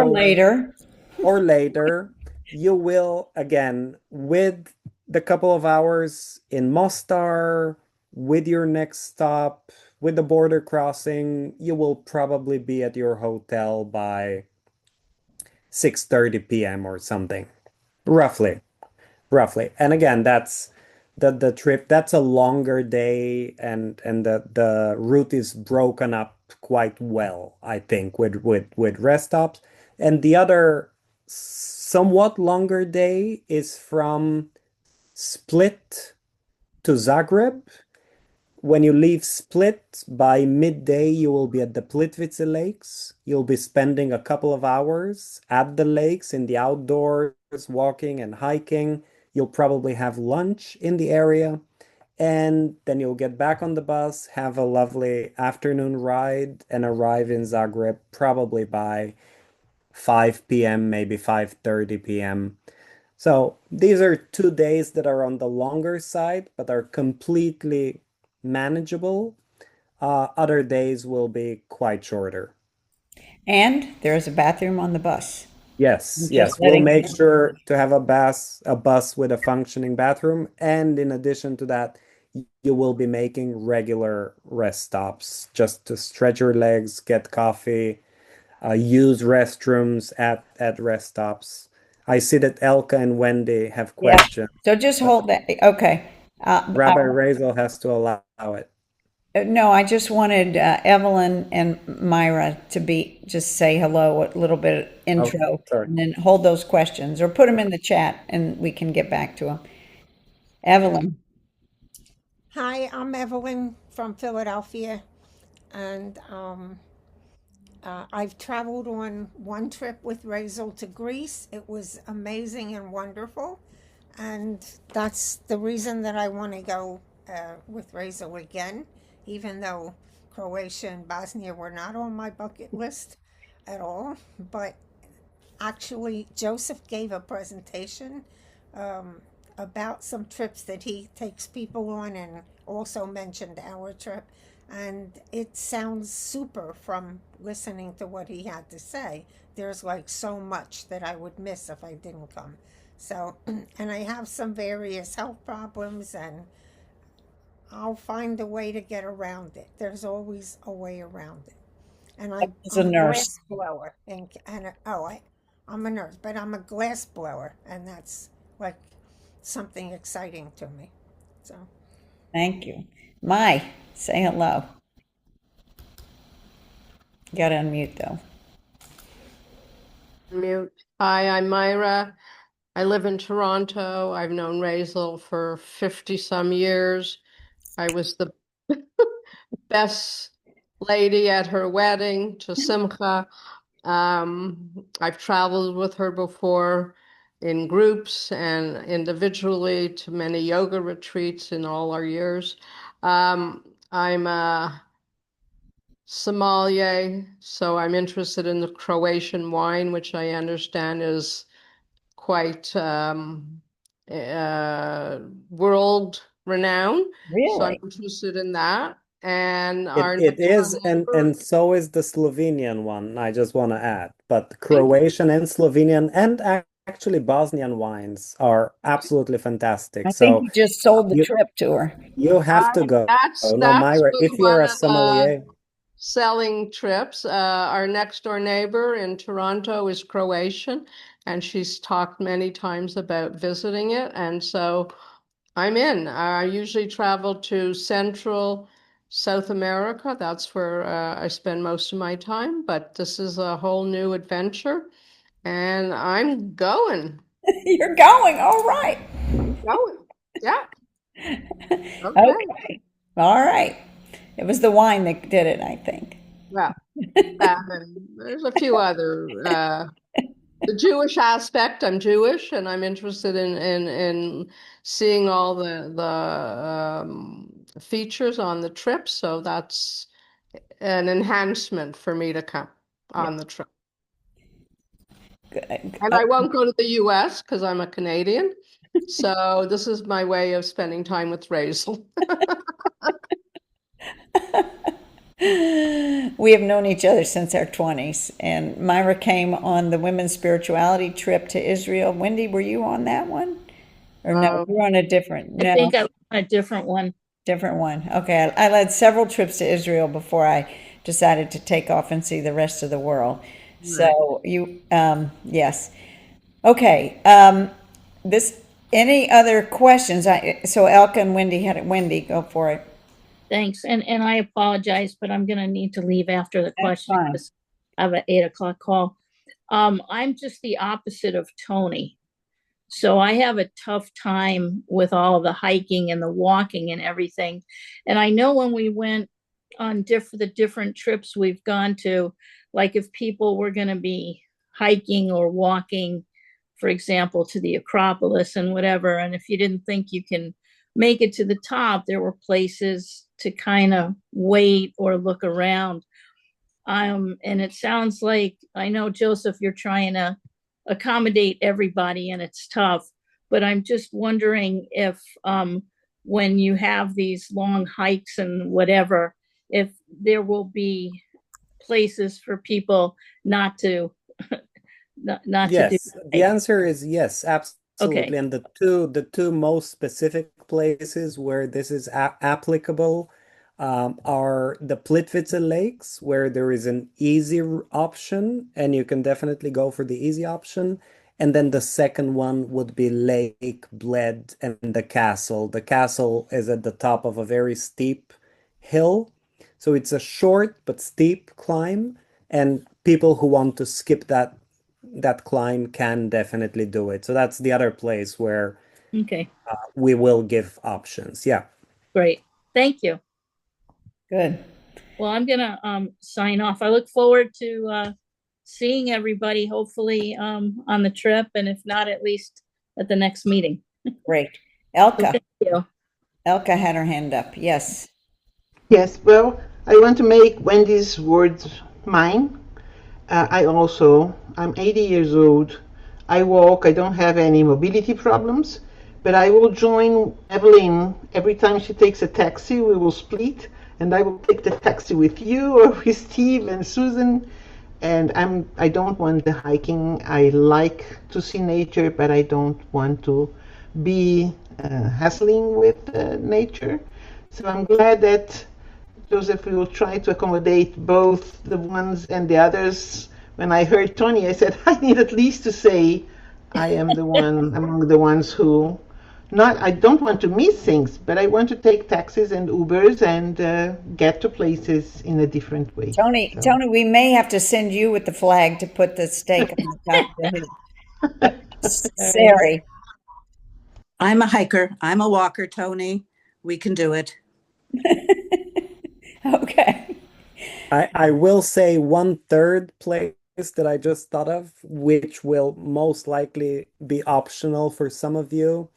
or later, you will, again, with the couple of hours in Mostar, with your next stop, with the border crossing, you will probably be at your hotel by 6:30 p.m. or something, roughly. And again, that's the trip. That's a longer day, and the route is broken up quite well, I think, with rest stops. And the other somewhat longer day is from Split to Zagreb. When you leave Split by midday, you will be at the Plitvice Lakes. You'll be spending a couple of hours at the lakes in the outdoors, walking and hiking. You'll probably have lunch in the area, and then you'll get back on the bus, have a lovely afternoon ride, and arrive in Zagreb probably by 5 p.m., maybe 5:30 p.m. So these are 2 days that are on the longer side, but are completely manageable. Other days will be quite shorter. And there's a bathroom on the bus. Yes, Just yes. We'll letting make you know. sure to have a bus with a functioning bathroom. And in addition to that, you will be making regular rest stops just to stretch your legs, get coffee, use restrooms at rest stops. I see that Elka and Wendy have Yeah. questions. So just hold that. Okay. Rabbi Razel has to allow it. No, I just wanted Evelyn and Myra to just say hello, a little bit of intro, sorry. and then hold those questions or put them in the chat and we can get back to them. Evelyn. Hi, I'm Evelyn from Philadelphia, and I've traveled on one trip with Razel to Greece. It was amazing and wonderful, and that's the reason that I want to go with Razel again, even though Croatia and Bosnia were not on my bucket list at all. But actually, Joseph gave a presentation about some trips that he takes people on, and also mentioned our trip. And it sounds super from listening to what he had to say. There's like so much that I would miss if I didn't come. So, and I have some various health problems, and I'll find a way to get around it. There's always a way around it. And As a I'm a nurse. glass blower, I'm a nurse, but I'm a glass blower, and that's like something exciting to me. So, Thank you. Say hello. You got to unmute though. Mute. Hi, I'm Myra. I live in Toronto. I've known Razel for 50 some years. I was the best lady at her wedding to Simcha. I've traveled with her before in groups and individually to many yoga retreats in all our years. I'm a sommelier, so I'm interested in the Croatian wine, which I understand is quite world renowned. So I'm Really? interested in that. And It is, and so is the Slovenian one, I just want to add. But Croatian and Slovenian and actually Bosnian wines are absolutely fantastic. I think So you just sold the trip to her. you have to go. That's No, Myra, what if we you're a wanted, sommelier, selling trips. Our next door neighbor in Toronto is Croatian, and she's talked many times about visiting it. And so I'm in. I usually travel to Central South America. That's where I spend most of my time, but this is a whole new adventure, and I'm going. You're going. All right. Going. Yeah. Okay. Okay. All right. It was the wine that did it, I think. Yeah. And there's a few other the Jewish aspect. I'm Jewish, and I'm interested in seeing all the features on the trip. So that's an enhancement for me to come on the trip. And I won't go to the U.S. because I'm a Canadian. So this is my way of spending time with Razel. We have known each other since our 20s, and Myra came on the women's spirituality trip to Israel. Wendy, were you on that one? Or no, you were on a different, I think I was on a different one. different one. Okay, I led several trips to Israel before I decided to take off and see the rest of the world. So you, yes. Okay, any other questions? So Elka and Wendy had it. Wendy, go for it. Thanks. And I apologize, but I'm going to need to leave after the question fine. because I have an 8:00 call. I'm just the opposite of Tony. So I have a tough time with all the hiking and the walking and everything. And I know when we went on the different trips we've gone to, like if people were going to be hiking or walking, for example, to the Acropolis and whatever, and if you didn't think you can make it to the top, there were places to kind of wait or look around. And it sounds like, I know, Joseph, you're trying to accommodate everybody and it's tough, but I'm just wondering if when you have these long hikes and whatever, if there will be places for people not to not Yes, to do. the answer is yes, absolutely. Okay. And the two most specific places where this is applicable are the Plitvice Lakes, where there is an easy option, and you can definitely go for the easy option. And then the second one would be Lake Bled and the castle. The castle is at the top of a very steep hill. So it's a short but steep climb, and people who want to skip that climb can definitely do it. So that's the other place where Okay. We will give options. Yeah. Great. Thank you. Good. Well, I'm gonna sign off. I look forward to seeing everybody, hopefully on the trip, and if not, at least at the next meeting. Great. Elka. Thank you. Elka had her hand up. Yes. Yes, well, I want to make Wendy's words mine. I'm 80 years old. I walk, I don't have any mobility problems, but I will join Evelyn every time she takes a taxi. We will split, and I will take the taxi with you or with Steve and Susan. And I don't want the hiking. I like to see nature, but I don't want to be hassling with nature. So I'm glad that Joseph will try to accommodate both the ones and the others. When I heard Tony, I said, I need at least to say I am the one among the ones who I don't want to miss things, but I want to take taxis and Ubers and get to places in a different way. Tony, we may have to send you with the flag to put the stake on the top of the head. Sari. I'm a hiker. I'm a walker, Tony. We can do it. Okay. I will say one third place that I just thought of, which will most likely be optional for some of you,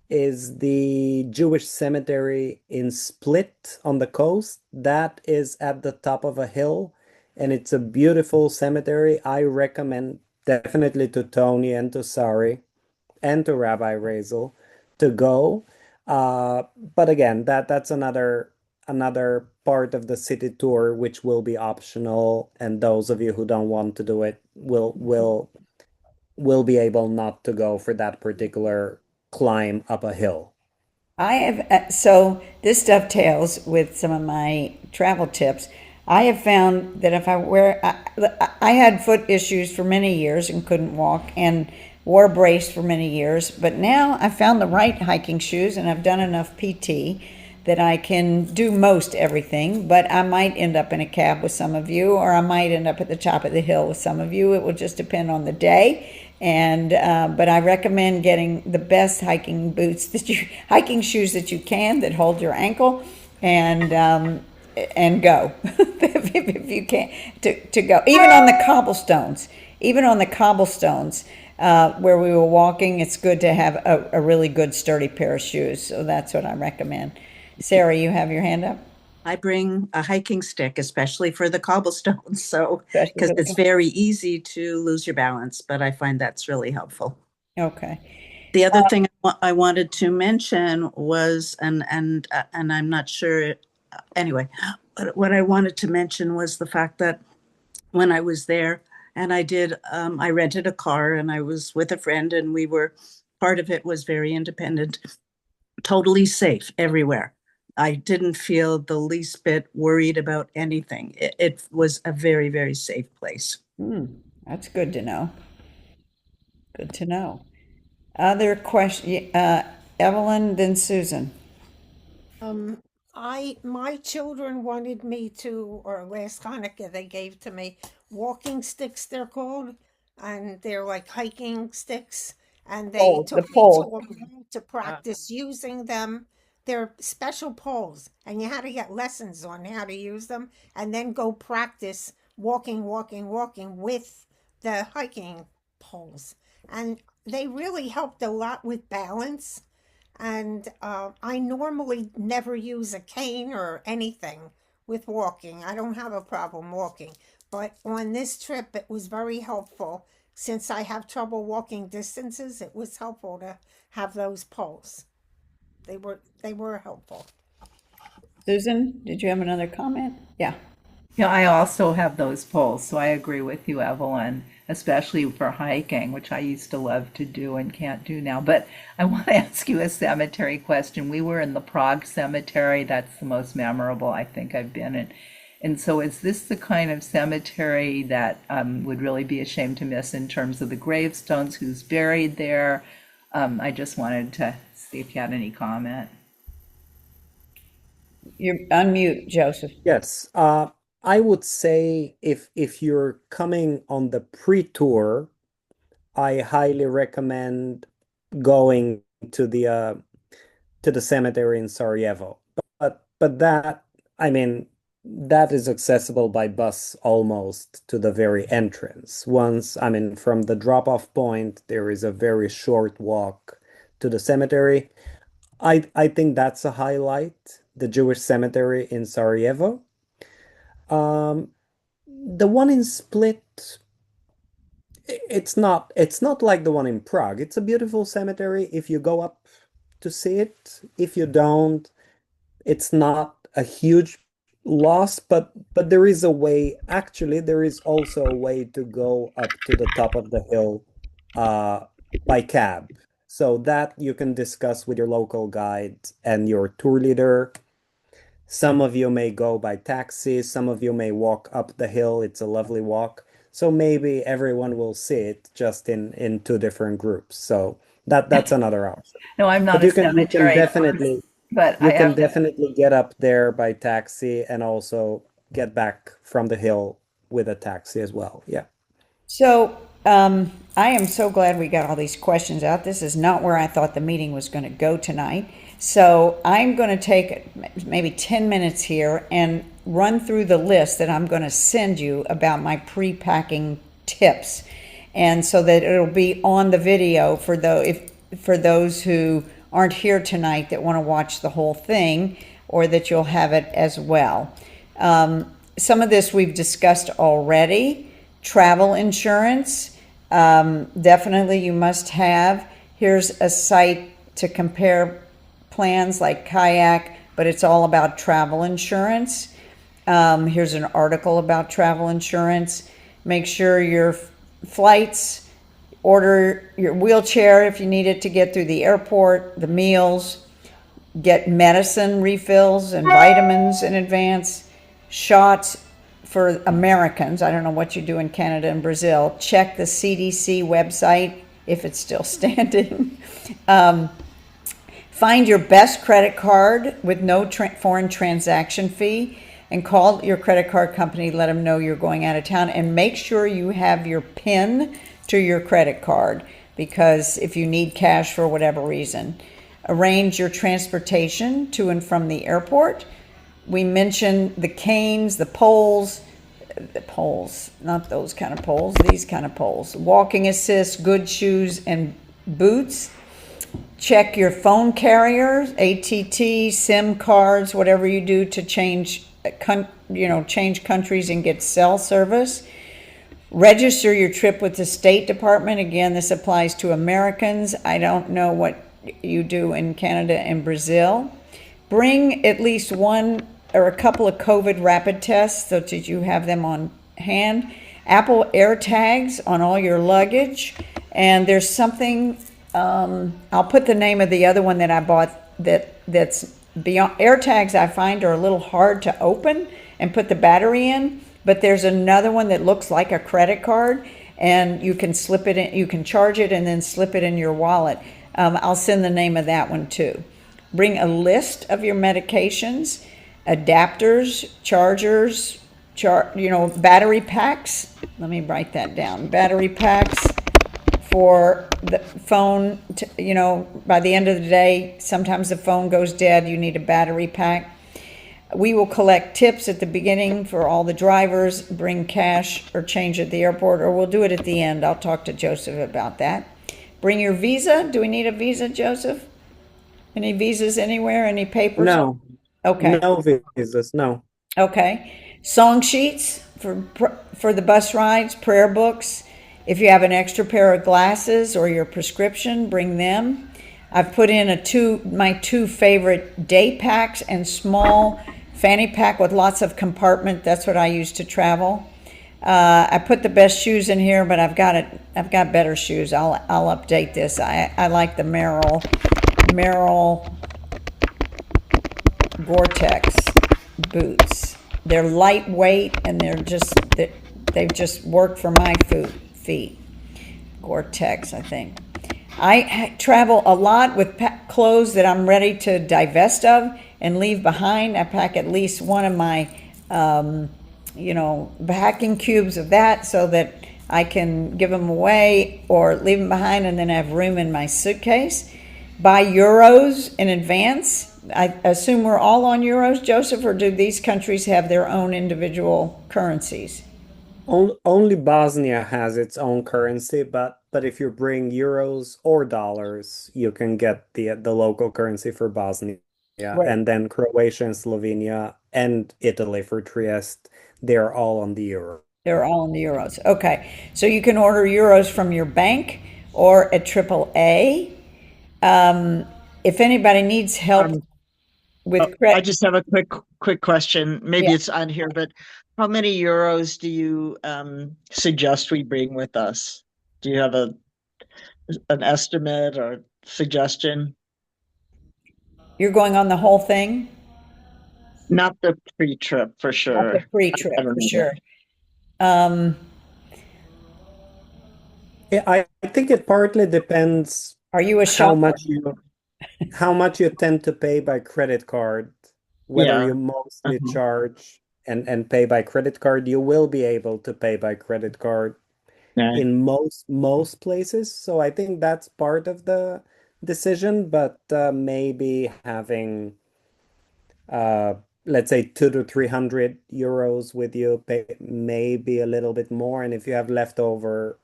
is the Jewish cemetery in Split on the coast. That is at the top of a hill, and it's a beautiful cemetery. I recommend definitely to Tony and to Sari and to Rabbi Razel to go. But again, that's another part of the city tour which will be optional, and those of you who don't want to do it will be able not to go for that particular climb up a hill. I have, so this dovetails with some of my travel tips. I have found that if I had foot issues for many years and couldn't walk and wore a brace for many years, but now I found the right hiking shoes and I've done enough PT that I can do most everything, but I might end up in a cab with some of you, or I might end up at the top of the hill with some of you. It will just depend on the day. And but I recommend getting the best hiking boots hiking shoes that you can, that hold your ankle, and go if you can, to go even on the cobblestones. Even on the cobblestones where we were walking, it's good to have a really good sturdy pair of shoes. So that's what I recommend. Sarah, you have your hand up? I bring a hiking stick, especially for the cobblestones. So, Especially because for the it's very easy to lose your balance, but I find that's really helpful. Okay. The other thing I wanted to mention was, and I'm not sure, anyway, but what I wanted to mention was the fact that when I was there, and I rented a car, and I was with a friend, and part of it was very independent, totally safe everywhere. I didn't feel the least bit worried about anything. It was a very, very safe place. That's good to know. Good to know. Other question, Evelyn, then Susan. My children wanted me to, or last Hanukkah they gave to me walking sticks, they're called, and they're like hiking sticks, and they The took me to pole. a mall to practice using them. They're special poles, and you had to get lessons on how to use them, and then go practice walking with the hiking poles, and they really helped a lot with balance. And I normally never use a cane or anything with walking. I don't have a problem walking. But on this trip, it was very helpful. Since I have trouble walking distances, it was helpful to have those poles. They were helpful. Susan, did you have another comment? Yeah. Yeah, I also have those poles, so I agree with you, Evelyn, especially for hiking, which I used to love to do and can't do now. But I want to ask you a cemetery question. We were in the Prague cemetery. That's the most memorable I think I've been in. And so is this the kind of cemetery that would really be a shame to miss in terms of the gravestones, who's buried there? I just wanted to see if you had any comment. You're unmute, Joseph. Yes. I would say if you're coming on the pre-tour, I highly recommend going to the cemetery in Sarajevo. But that, I mean, that is accessible by bus almost to the very entrance. From the drop-off point, there is a very short walk to the cemetery. I think that's a highlight, the Jewish cemetery in Sarajevo. The one in Split, it's not like the one in Prague. It's a beautiful cemetery if you go up to see it. If you don't, it's not a huge loss, but there is a way. Actually, there is also a way to go up to the top of the hill by cab. So that you can discuss with your local guide and your tour leader. Some of you may go by taxi, some of you may walk up the hill. It's a lovely walk. So maybe everyone will see it just in two different groups. So that's another option. No, I'm not But a you can cemetery definitely but you I can have to. definitely get up there by taxi and also get back from the hill with a taxi as well. Yeah. So I am so glad we got all these questions out. This is not where I thought the meeting was going to go tonight. So I'm going to take maybe 10 minutes here and run through the list that I'm going to send you about my pre-packing tips. And so that it'll be on the video for those who aren't here tonight that want to watch the whole thing, or that you'll have it as well. Some of this we've discussed already. Travel insurance, definitely you must have. Here's a site to compare plans like Kayak, but it's all about travel insurance. Here's an article about travel insurance. Make sure your flights, order your wheelchair if you need it to get through the airport, the meals, get medicine refills and vitamins in advance, shots for Americans. I don't know what you do in Canada and Brazil. Check the CDC website if it's still standing. Find your best credit card with no foreign transaction fee and call your credit card company, let them know you're going out of town, and make sure you have your PIN to your credit card, because if you need cash for whatever reason. Arrange your transportation to and from the airport. We mentioned the canes, the poles, not those kind of poles, these kind of poles. Walking assist, good shoes and boots. Check your phone carriers, ATT, SIM cards, whatever you do to change countries and get cell service. Register your trip with the State Department. Again, this applies to Americans. I don't know what you do in Canada and Brazil. Bring at least one or a couple of COVID rapid tests so that you have them on hand. Apple AirTags on all your luggage. And there's something, I'll put the name of the other one that I bought that's beyond. AirTags I find are a little hard to open and put the battery in, but there's another one that looks like a credit card, and you can slip it in, you can charge it and then slip it in your wallet. I'll send the name of that one too. Bring a list of your medications, adapters, chargers, battery packs. Let me write that down. Battery packs for the phone. By the end of the day, sometimes the phone goes dead. You need a battery pack. We will collect tips at the beginning for all the drivers. Bring cash or change at the airport, or we'll do it at the end. I'll talk to Joseph about that. Bring your visa. Do we need a visa, Joseph? Any visas anywhere? Any papers? No. Okay. No visas, no. Okay. Song sheets for the bus rides, prayer books. If you have an extra pair of glasses or your prescription, bring them. I've put in my two favorite day packs and small fanny pack with lots of compartment. That's what I use to travel. I put the best shoes in here, but I've got better shoes. I'll update this. I like the Merrill Gore-Tex boots. They're lightweight and they've just worked for my feet. Gore-Tex, I think. I travel a lot with clothes that I'm ready to divest of and leave behind. I pack at least one of my, packing cubes of that so that I can give them away or leave them behind and then have room in my suitcase. Buy euros in advance. I assume we're all on euros, Joseph, or do these countries have their own individual currencies? Only Bosnia has its own currency, but if you bring euros or dollars, you can get the local currency for Bosnia. Right. And then Croatia and Slovenia and Italy for Trieste, they're all on the euro. They're all in the euros. Okay. So you can order euros from your bank or at AAA. If anybody needs help with credit. I just have a quick question. Maybe Yeah. it's on here, but how many euros do you suggest we bring with us? Do you have an estimate or suggestion? You're going on the whole thing? Not the pre-trip for sure. Not the pre-trip, I don't for know. sure. I think it partly depends Are you a how shopper? much you tend to pay by credit card, whether Yeah. you mostly charge and pay by credit card. You will be able to pay by credit card Yeah. in most places. So I think that's part of the decision, but maybe having let's say 200 to 300 euros with you, pay maybe a little bit more, and if you have leftover,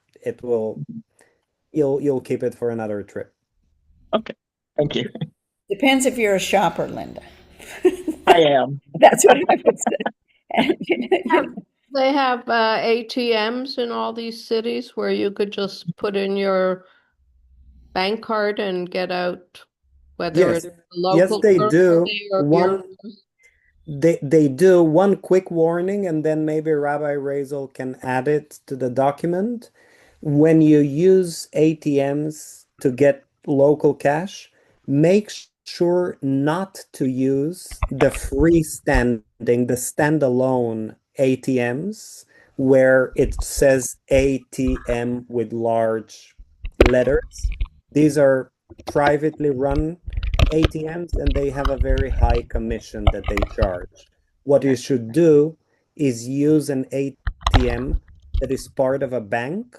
you'll keep it for another trip. Okay. Thank you. Depends if you're a shopper, Linda. I am. That's what I would say. They have ATMs in all these cities where you could just put in your bank card and get out, whether Yes. it's a local Yes, they do. currency or They do. One quick warning, and then maybe Rabbi Razel can add it to the document. When you use ATMs to get local cash, make sure not to use the standalone ATMs where it says ATM with large letters. These are privately run ATMs and they have a very high commission that they charge. What you should do is use an ATM that is part of a bank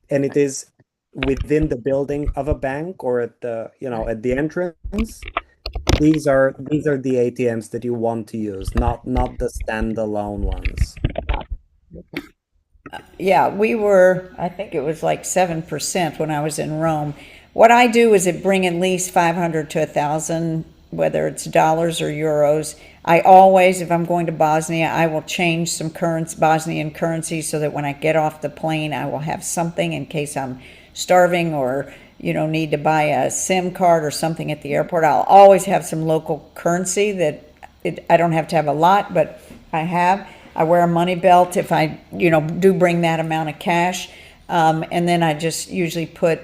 and it is within the building of a bank or at the, at the entrance. These are the ATMs that you want to use, not the standalone ones. Yeah, I think it was like 7% when I was in Rome. What I do is bring at least 500 to 1,000, whether it's dollars or euros. I always, if I'm going to Bosnia, I will change some Bosnian currency so that when I get off the plane, I will have something in case I'm starving or, need to buy a SIM card or something at the airport. I'll always have some local currency that I don't have to have a lot, but I have. I wear a money belt if I, do bring that amount of cash. And then I just usually put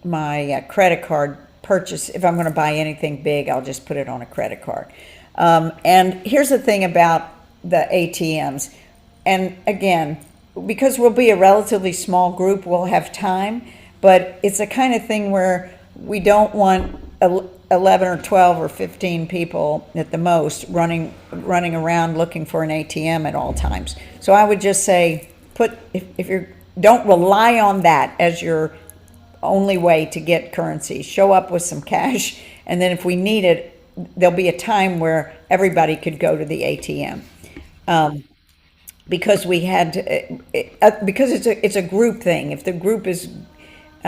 my credit card purchase. If I'm going to buy anything big, I'll just put it on a credit card. And here's the thing about the ATMs. And again, because we'll be a relatively small group, we'll have time. But it's a kind of thing where we don't want 11 or 12 or 15 people at the most running around looking for an ATM at all times. So I would just say, if you don't rely on that as your only way to get currency. Show up with some cash, and then if we need it, there'll be a time where everybody could go to the ATM. Because we had because it's a group thing. If the group is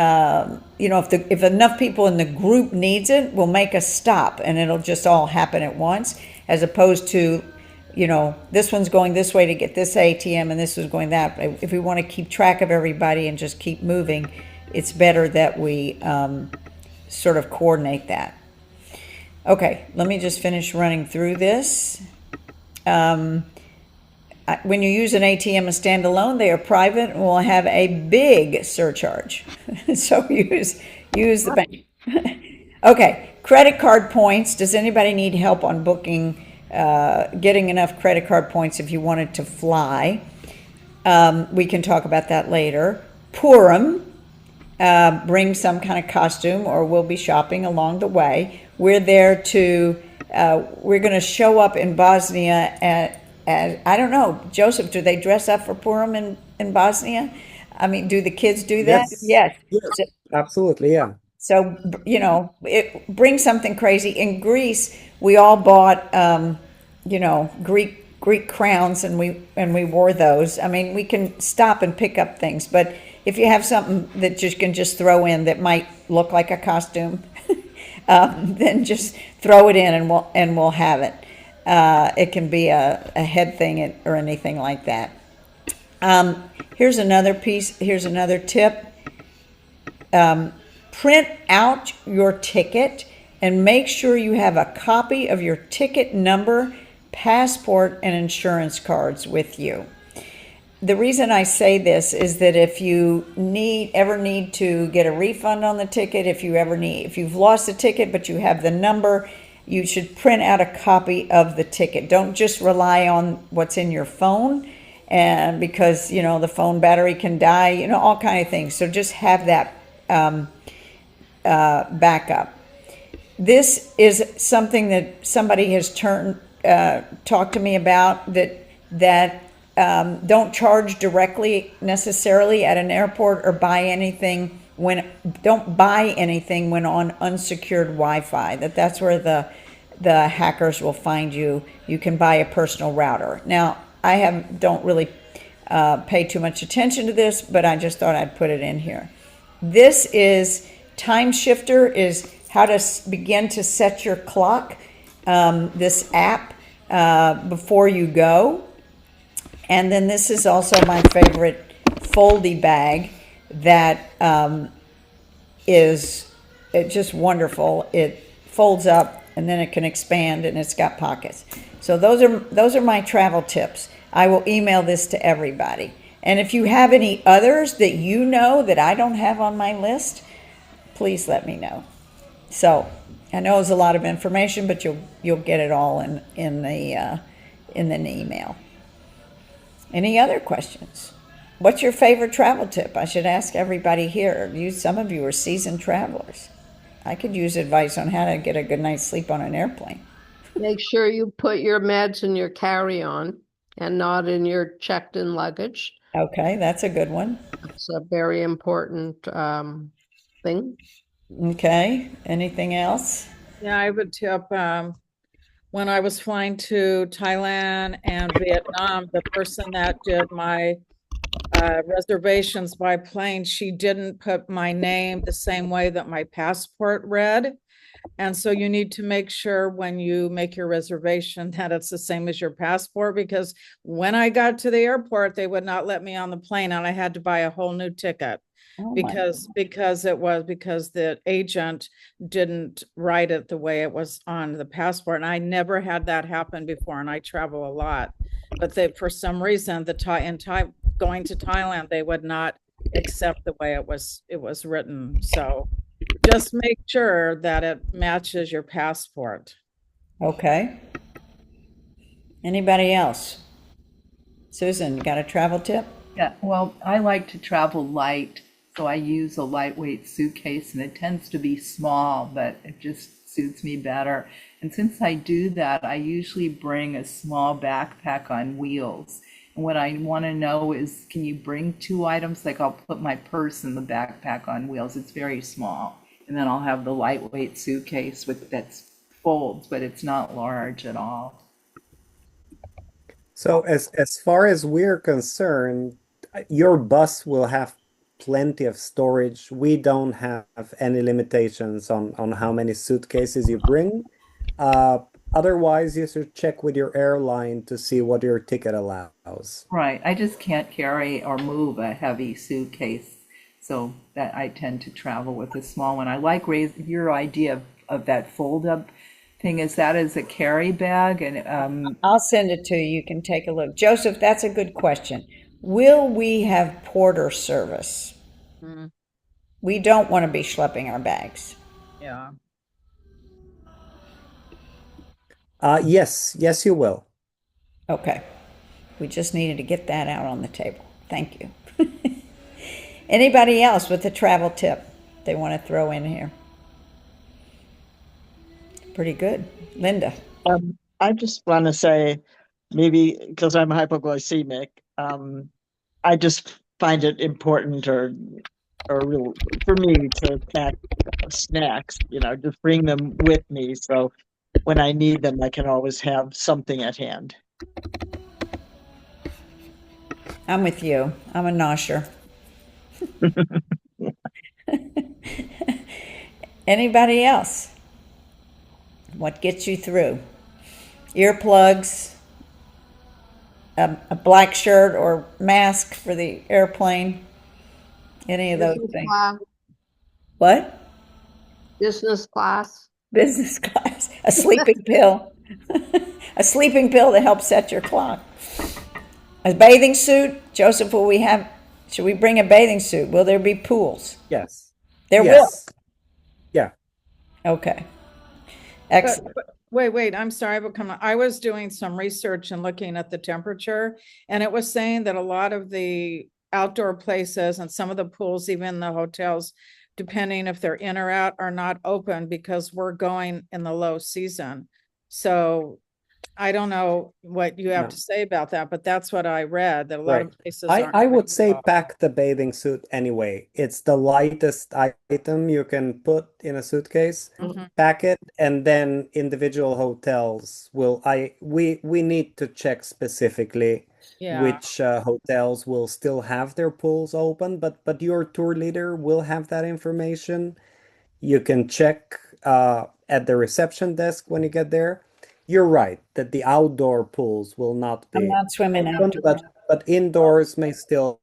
if enough people in the group needs it, we'll make a stop and it'll just all happen at once, as opposed to, this one's going this way to get this ATM and this is going that way. If we want to keep track of everybody and just keep moving, it's better that we sort of coordinate that. Okay, let me just finish running through this. When you use an ATM as standalone, they are private and will have a big surcharge. So use the bank. Okay, credit card points. Does anybody need help on booking, getting enough credit card points if you wanted to fly? We can talk about that later. Purim, bring some kind of costume or we'll be shopping along the way. We're there to, we're going to show up in Bosnia at I don't know, Joseph, do they dress up for Purim in Bosnia? I mean, do the kids do that? Yes. Yes, absolutely, yeah. So, bring something crazy. In Greece, we all bought, Greek crowns and we wore those. I mean, we can stop and pick up things, but if you have something that you can just throw in that might look like a costume, then just throw it in and we'll have it. It can be a head thing or anything like that. Here's another piece. Here's another tip. Print out your ticket and make sure you have a copy of your ticket number, passport, and insurance cards with you. The reason I say this is that if you ever need to get a refund on the ticket, if you've lost a ticket but you have the number, you should print out a copy of the ticket. Don't just rely on what's in your phone, and because the phone battery can die, all kind of things. So just have that backup. This is something that somebody has talked to me about, that don't charge directly necessarily at an airport or buy anything don't buy anything when on unsecured Wi-Fi. That's where the hackers will find you. You can buy a personal router. Now, I don't really pay too much attention to this, but I just thought I'd put it in here. This is Time Shifter, is how to begin to set your clock. This app before you go. And then this is also my favorite foldy bag that is just wonderful. It folds up and then it can expand and it's got pockets. So those are my travel tips. I will email this to everybody. And if you have any others that that I don't have on my list, please let me know. So I know it's a lot of information, but you'll get it all in the email. Any other questions? What's your favorite travel tip? I should ask everybody here. Some of you are seasoned travelers. I could use advice on how to get a good night's sleep on an airplane. Make sure you put your meds in your carry-on and not in your checked-in luggage. Okay, that's a good one. It's a very important thing. Okay, anything else? Yeah, I would tip, when I was flying to Thailand and Vietnam, the person that did my reservations by plane, she didn't put my name the same way that my passport read. And so you need to make sure when you make your reservation that it's the same as your passport, because when I got to the airport, they would not let me on the plane and I had to buy a whole new ticket. Oh, my because the agent didn't write it the way it was on the passport. And I never had that happen before, and I travel a lot. But for some reason, going to Thailand, they would not accept the way it was written. So just make sure that it matches your passport. Okay. Anybody else? Susan, you got a travel tip? Yeah, well, I like to travel light, so I use a lightweight suitcase, and it tends to be small, but it just suits me better. And since I do that, I usually bring a small backpack on wheels. And what I want to know is, can you bring two items? Like I'll put my purse in the backpack on wheels. It's very small. And then I'll have the lightweight suitcase that folds, but it's not large at all. So as far as we're concerned, your bus will have plenty of storage. We don't have any limitations on how many suitcases you bring. Otherwise, you should check with your airline to see what your ticket allows. Right. I just can't carry or move a heavy suitcase, so that I tend to travel with a small one. I like your idea of that fold-up thing. Is that as a carry bag? And I'll send it to you. You can take a look. Joseph, that's a good question. Will we have porter service? We don't want to be schlepping our bags. Yeah. Yes, you will. Okay. We just needed to get that out on the table. Thank you. Anybody else with a travel tip they want to throw in here? Pretty good. Linda. I just want to say, maybe because I'm hypoglycemic, I just find it important or real for me to pack snacks, just bring them with me. So when I need them, I can always have something at hand. I'm with you. I'm a nosher. Anybody else? What gets you through? Earplugs, a black shirt or mask for the airplane, any of those things. Class. What? Business class. Business class. A sleeping pill. A sleeping pill to help set your clock. A bathing suit. Joseph, should we bring a bathing suit? Will there be pools? Yes. There Yes. Yeah. will. Okay. Excellent. But wait, I'm sorry, but I was doing some research and looking at the temperature, and it was saying that a lot of the outdoor places and some of the pools, even the hotels, depending if they're in or out, are not open because we're going in the low season. So I don't know what you have to say about that, but that's what I read, that a lot of places aren't. I would say pack the bathing suit anyway. It's the lightest item you can put in a suitcase. Pack it, and then individual hotels we need to check specifically which hotels will still have their pools open, but your tour leader will have that information. You can check at the reception desk when you get there. You're right that the outdoor pools will not be. I'm not swimming open, outdoors. but indoors may still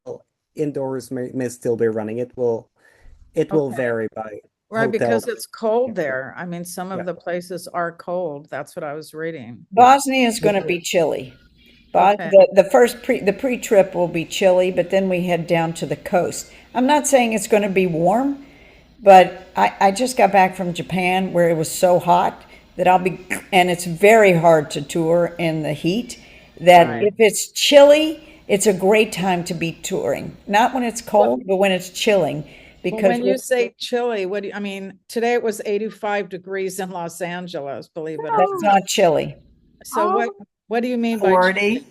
be running. It will vary by Right, hotel. because it's cold there. I mean, some of the places are cold. That's what I was reading. Bosnia is going to be chilly. But the pre-trip will be chilly, but then we head down to the coast. I'm not saying it's going to be warm, but I just got back from Japan where it was so hot that and it's very hard to tour in the heat, that if it's chilly, it's a great time to be touring. Not when it's cold, but when it's chilling, Well, because when you say chilly, what do you, I mean, today it was 85 degrees in Los Angeles, believe it or that's not. not chilly. So what do you mean by 40,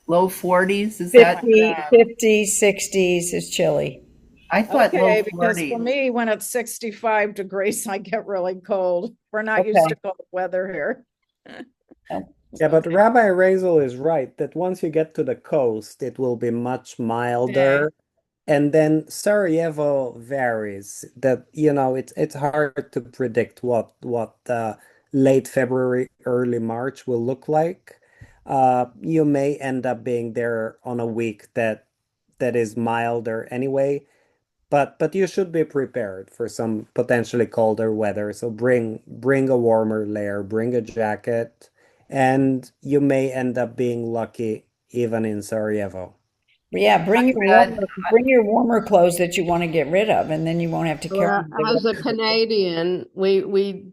low 40s, is Oh my that? 50, God. 50s, 60s is chilly. I thought low Okay, because for 40s. me, when it's 65 degrees, I get really cold. We're not used Okay. to cold weather here. Yeah, but Okay. Rabbi Razel is right that once you get to the coast, it will be much Okay. milder. And then Sarajevo varies. That, it's hard to predict what late February, early March will look like. You may end up being there on a week that is milder anyway. But you should be prepared for some potentially colder weather. So bring a warmer layer, bring a jacket, and you may end up being lucky even in Sarajevo. Yeah, Had bring your warmer clothes that you want to get rid of, and then you won't have to carry Well, them. Big as a Canadian, we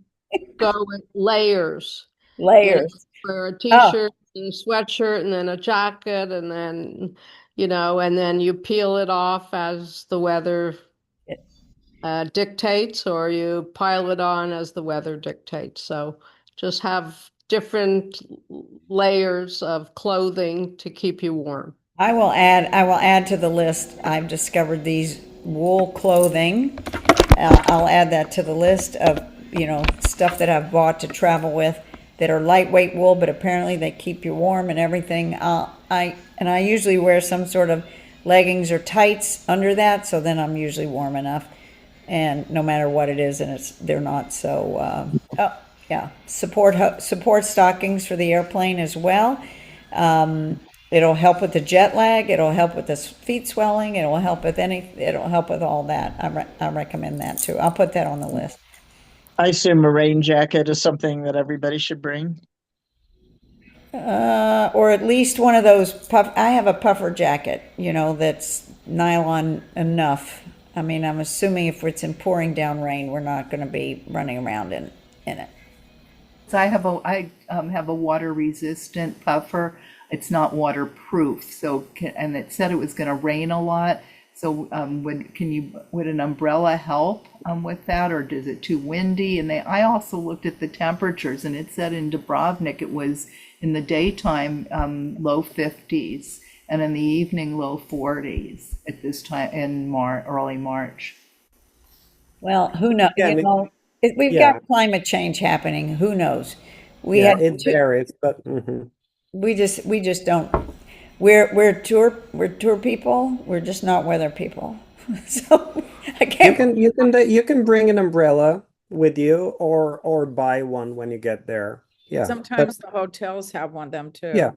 go with layers. You know, layers. wear a Oh, t-shirt and a sweatshirt and then a jacket and then, and then you peel it off as the weather dictates, or you pile it on as the weather dictates. So just have different layers of clothing to keep you warm. I will add to the list. I've discovered these wool clothing. I'll add that to the list of, stuff that I've bought to travel with that are lightweight wool, but apparently they keep you warm and everything. I usually wear some sort of leggings or tights under that, so then I'm usually warm enough. And no matter what it is, and they're not so. Oh yeah, support stockings for the airplane as well. It'll help with the jet lag. It'll help with the feet swelling. It'll help with all that. I recommend that too. I'll put that on the list. I assume a rain jacket is something that everybody should bring. Or at least one of those I have a puffer jacket, that's nylon enough. I mean, I'm assuming if it's in pouring down rain, we're not going to be running around in it. So I have a water resistant puffer. It's not waterproof. So and it said it was going to rain a lot. So would an umbrella help with that, or is it too windy? And I also looked at the temperatures, and it said in Dubrovnik it was in the daytime low 50s, and in the evening low 40s at this time in early March. Well, who knows? Yeah, We've yeah, got climate change happening. Who knows? We yeah, had it varies, but we just don't. We're tour people. We're just not weather people. So I can't. you can bring an umbrella with you or buy one when you get there. Yeah, but Sometimes the hotels have one of them too. yeah,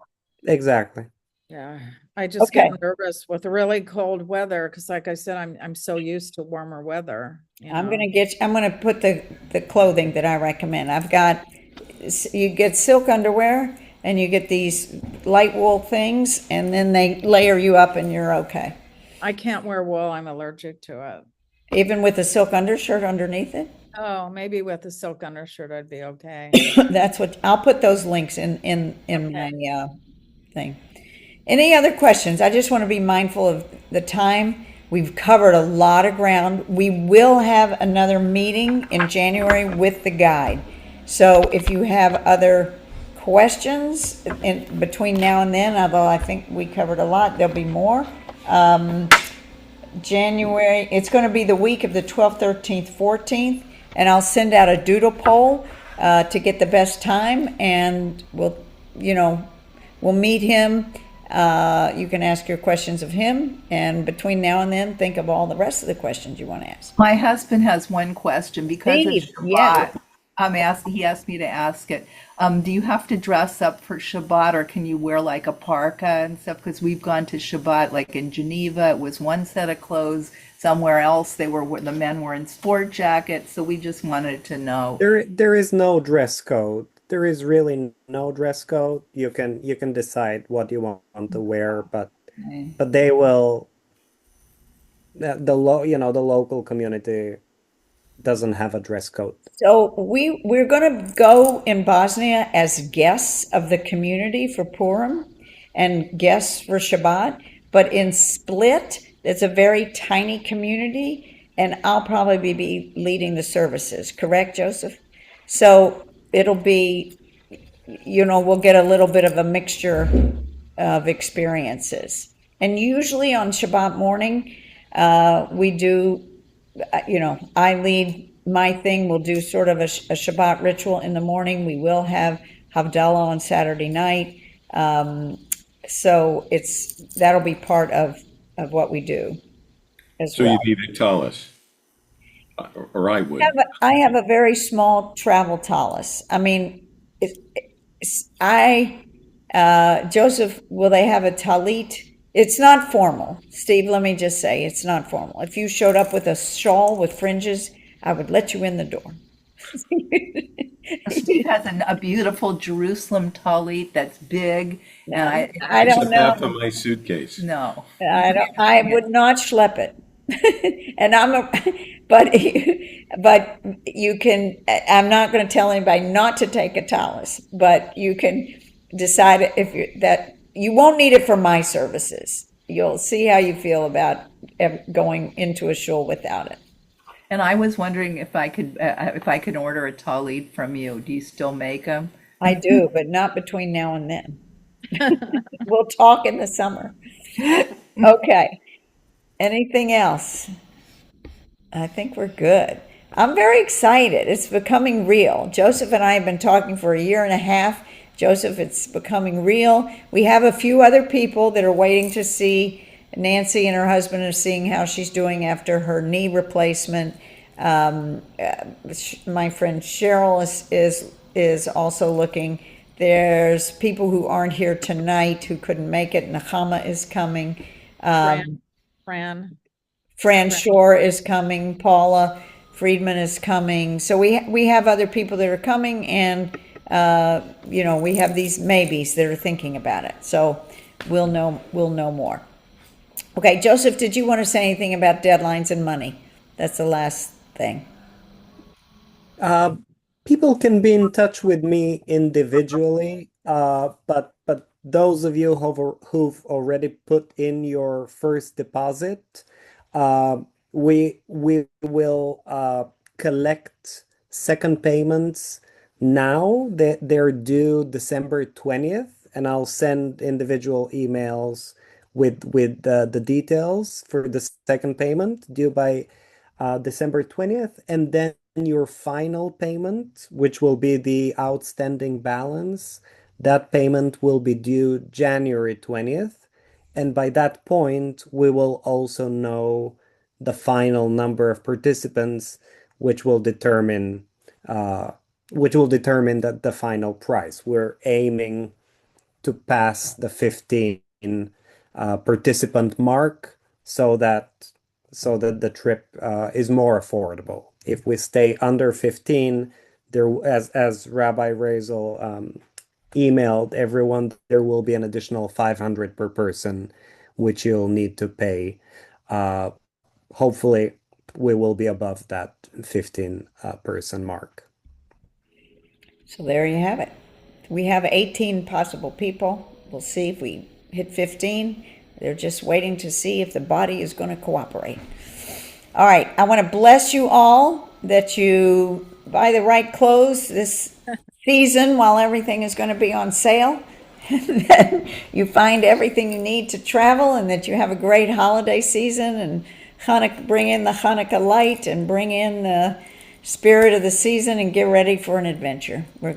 exactly. Yeah, I just Okay. get nervous with really cold weather because, like I said, I'm so used to warmer weather. I'm gonna put the clothing that I recommend. You get silk underwear and you get these light wool things, and then they layer you up and you're okay. I can't wear wool. I'm allergic to it. Even with a silk undershirt underneath it. Oh, maybe with a silk undershirt, I'd be okay. That's what I'll put those links in my thing. Any other questions? I just want to be mindful of the time. We've covered a lot of ground. We will have another meeting in January with the guide. So if you have other questions in between now and then, although I think we covered a lot, there'll be more. January, it's going to be the week of the 12th, 13th, 14th, and I'll send out a doodle poll to get the best time, and we'll meet him. You can ask your questions of him, and between now and then, think of all the rest of the questions you want to ask. My husband has one question because of Steve, Shabbat. yeah. He asked me to ask it. Do you have to dress up for Shabbat, or can you wear like a parka and stuff? Because we've gone to Shabbat, like in Geneva, it was one set of clothes. Somewhere else, the men were in sport jackets. So we just wanted to know. There is no dress code. There is really no dress code. You can decide what you want to wear, but they will. The local community doesn't have a dress code. So we're going to go in Bosnia as guests of the community for Purim and guests for Shabbat. But in Split, it's a very tiny community. and I'll probably be leading the services, correct, Joseph? So it'll be, we'll get a little bit of a mixture of experiences. And usually on Shabbat morning, we do, I lead my thing. We'll do sort of a Shabbat ritual in the morning. We will have Havdalah on Saturday night. So that'll be part of what we do as So well. you need a tallis, or I would. I have a very small travel tallis. I mean, Joseph, will they have a talit? It's not formal. Steve, let me just say, it's not formal. If you showed up with a shawl with fringes, I would let you in the door. Steve has a beautiful Jerusalem talit that's big, and I don't know. Half of my suitcase. No, I would not schlep it. And but you can, I'm not going to tell anybody not to take a tallis, but you can decide that you won't need it for my services. You'll see how you feel about going into a shul without it. And I was wondering if I could order a talit from you. Do you still make them? I do, but not between now and then. We'll talk in the summer. Okay. Anything else? I think we're good. I'm very excited. It's becoming real. Joseph and I have been talking for a year and a half. Joseph, it's becoming real. We have a few other people that are waiting to see. Nancy and her husband are seeing how she's doing after her knee replacement. My friend Cheryl is also looking. There's people who aren't here tonight who couldn't make it. Nechama is coming. Fran Shore is coming. Paula Friedman is coming. So we have other people that are coming, and we have these maybes that are thinking about it. So we'll know more. Okay, Joseph, did you want to say anything about deadlines and money? That's the last thing. People can be in touch with me individually, but those of you who've already put in your first deposit, we will collect second payments now. They're due December 20th, and I'll send individual emails with the details for the second payment due by December 20th, and then your final payment, which will be the outstanding balance, that payment will be due January 20th. And by that point, we will also know the final number of participants, which will determine the final price. We're aiming to pass the 15 participant mark so that the trip is more affordable. If we stay under 15, as Rabbi Razel emailed everyone, there will be an additional 500 per person, which you'll need to pay. Hopefully, we will be above that 15 person mark. So there you have it. We have 18 possible people. We'll see if we hit 15. They're just waiting to see if the body is going to cooperate. All right. I want to bless you all that you buy the right clothes this season while everything is going to be on sale. And that you find everything you need to travel, and that you have a great holiday season, and bring in the Hanukkah light and bring in the spirit of the season and get ready for an adventure. We're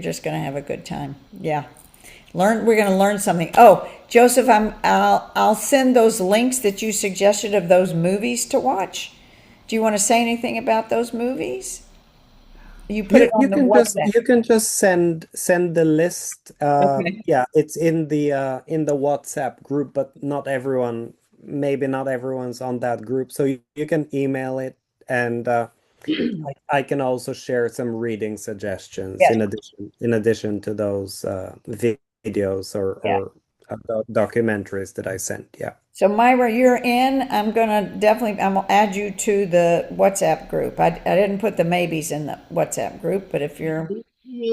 just going to have a good time. Yeah. We're going to learn something. Oh, Joseph, I'll send those links that you suggested of those movies to watch. Do you want to say anything about those movies? You put it on the WhatsApp. You can just send the list. Okay. Yeah, it's in the WhatsApp group, but maybe not everyone's on that group. So you can email it, and I can also share some reading suggestions in addition to those videos or documentaries that I sent. Yeah. So Myra, you're in. I'm gonna add you to the WhatsApp group. I didn't put the maybes in the WhatsApp group, but if you're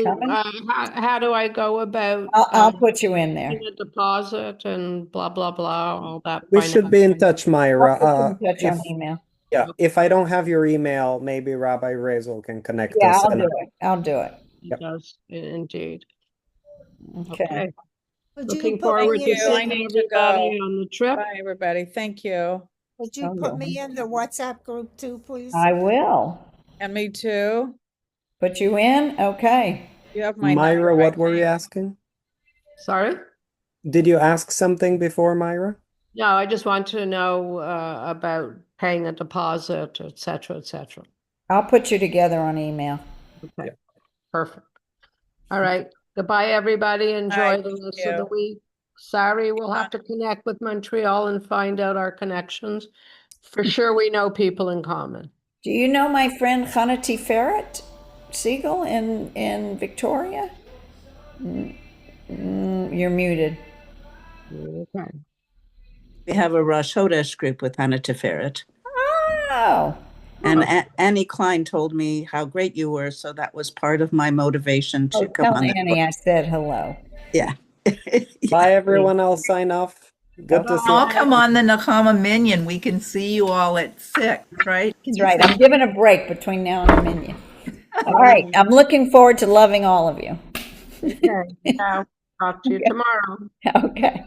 coming, how do I go about? I'll put you in there. The deposit and blah blah blah, all that. We should be in touch, Myra. I'll put you in touch on email. Yeah, if I don't have your email, maybe Rabbi Razel can connect Yeah, us. I'll And do it. I'll do it. Yep. It does, indeed. Okay. Okay. Would you Looking put forward me to in You, I seeing the, need to go. everybody on the trip. Bye, everybody. Thank you. would you put me in the WhatsApp group too, please? I will. And me too. Put you in? Okay. You have my Myra, number, I what were you think. asking? Sorry? Did you ask something before, Myra? No, I just want to know about paying a deposit, et cetera, et cetera. I'll put you together on email. Okay, perfect. All right. Goodbye, everybody. Enjoy Bye, the thank rest of the you. week. Sorry, we'll have to connect with Montreal and find out our connections. For sure, we know people in common. Do you know my friend Hanati Ferret Siegel in Victoria? You're muted. Okay. We have a Rosh Hodesh group with Hannah Tiferet. Oh, And Annie Klein told me how great you were, so that was part of my motivation to come tell on that. Annie I said hello. Yeah. Bye, everyone. I'll sign off. Good to see I'll you. come on the Nakama Minion. We can see you all at 6, right? Can That's you right. see- I'm giving a break between now and the minion. All right. I'm looking forward to loving all of you. Okay. Now, talk to you tomorrow. Okay.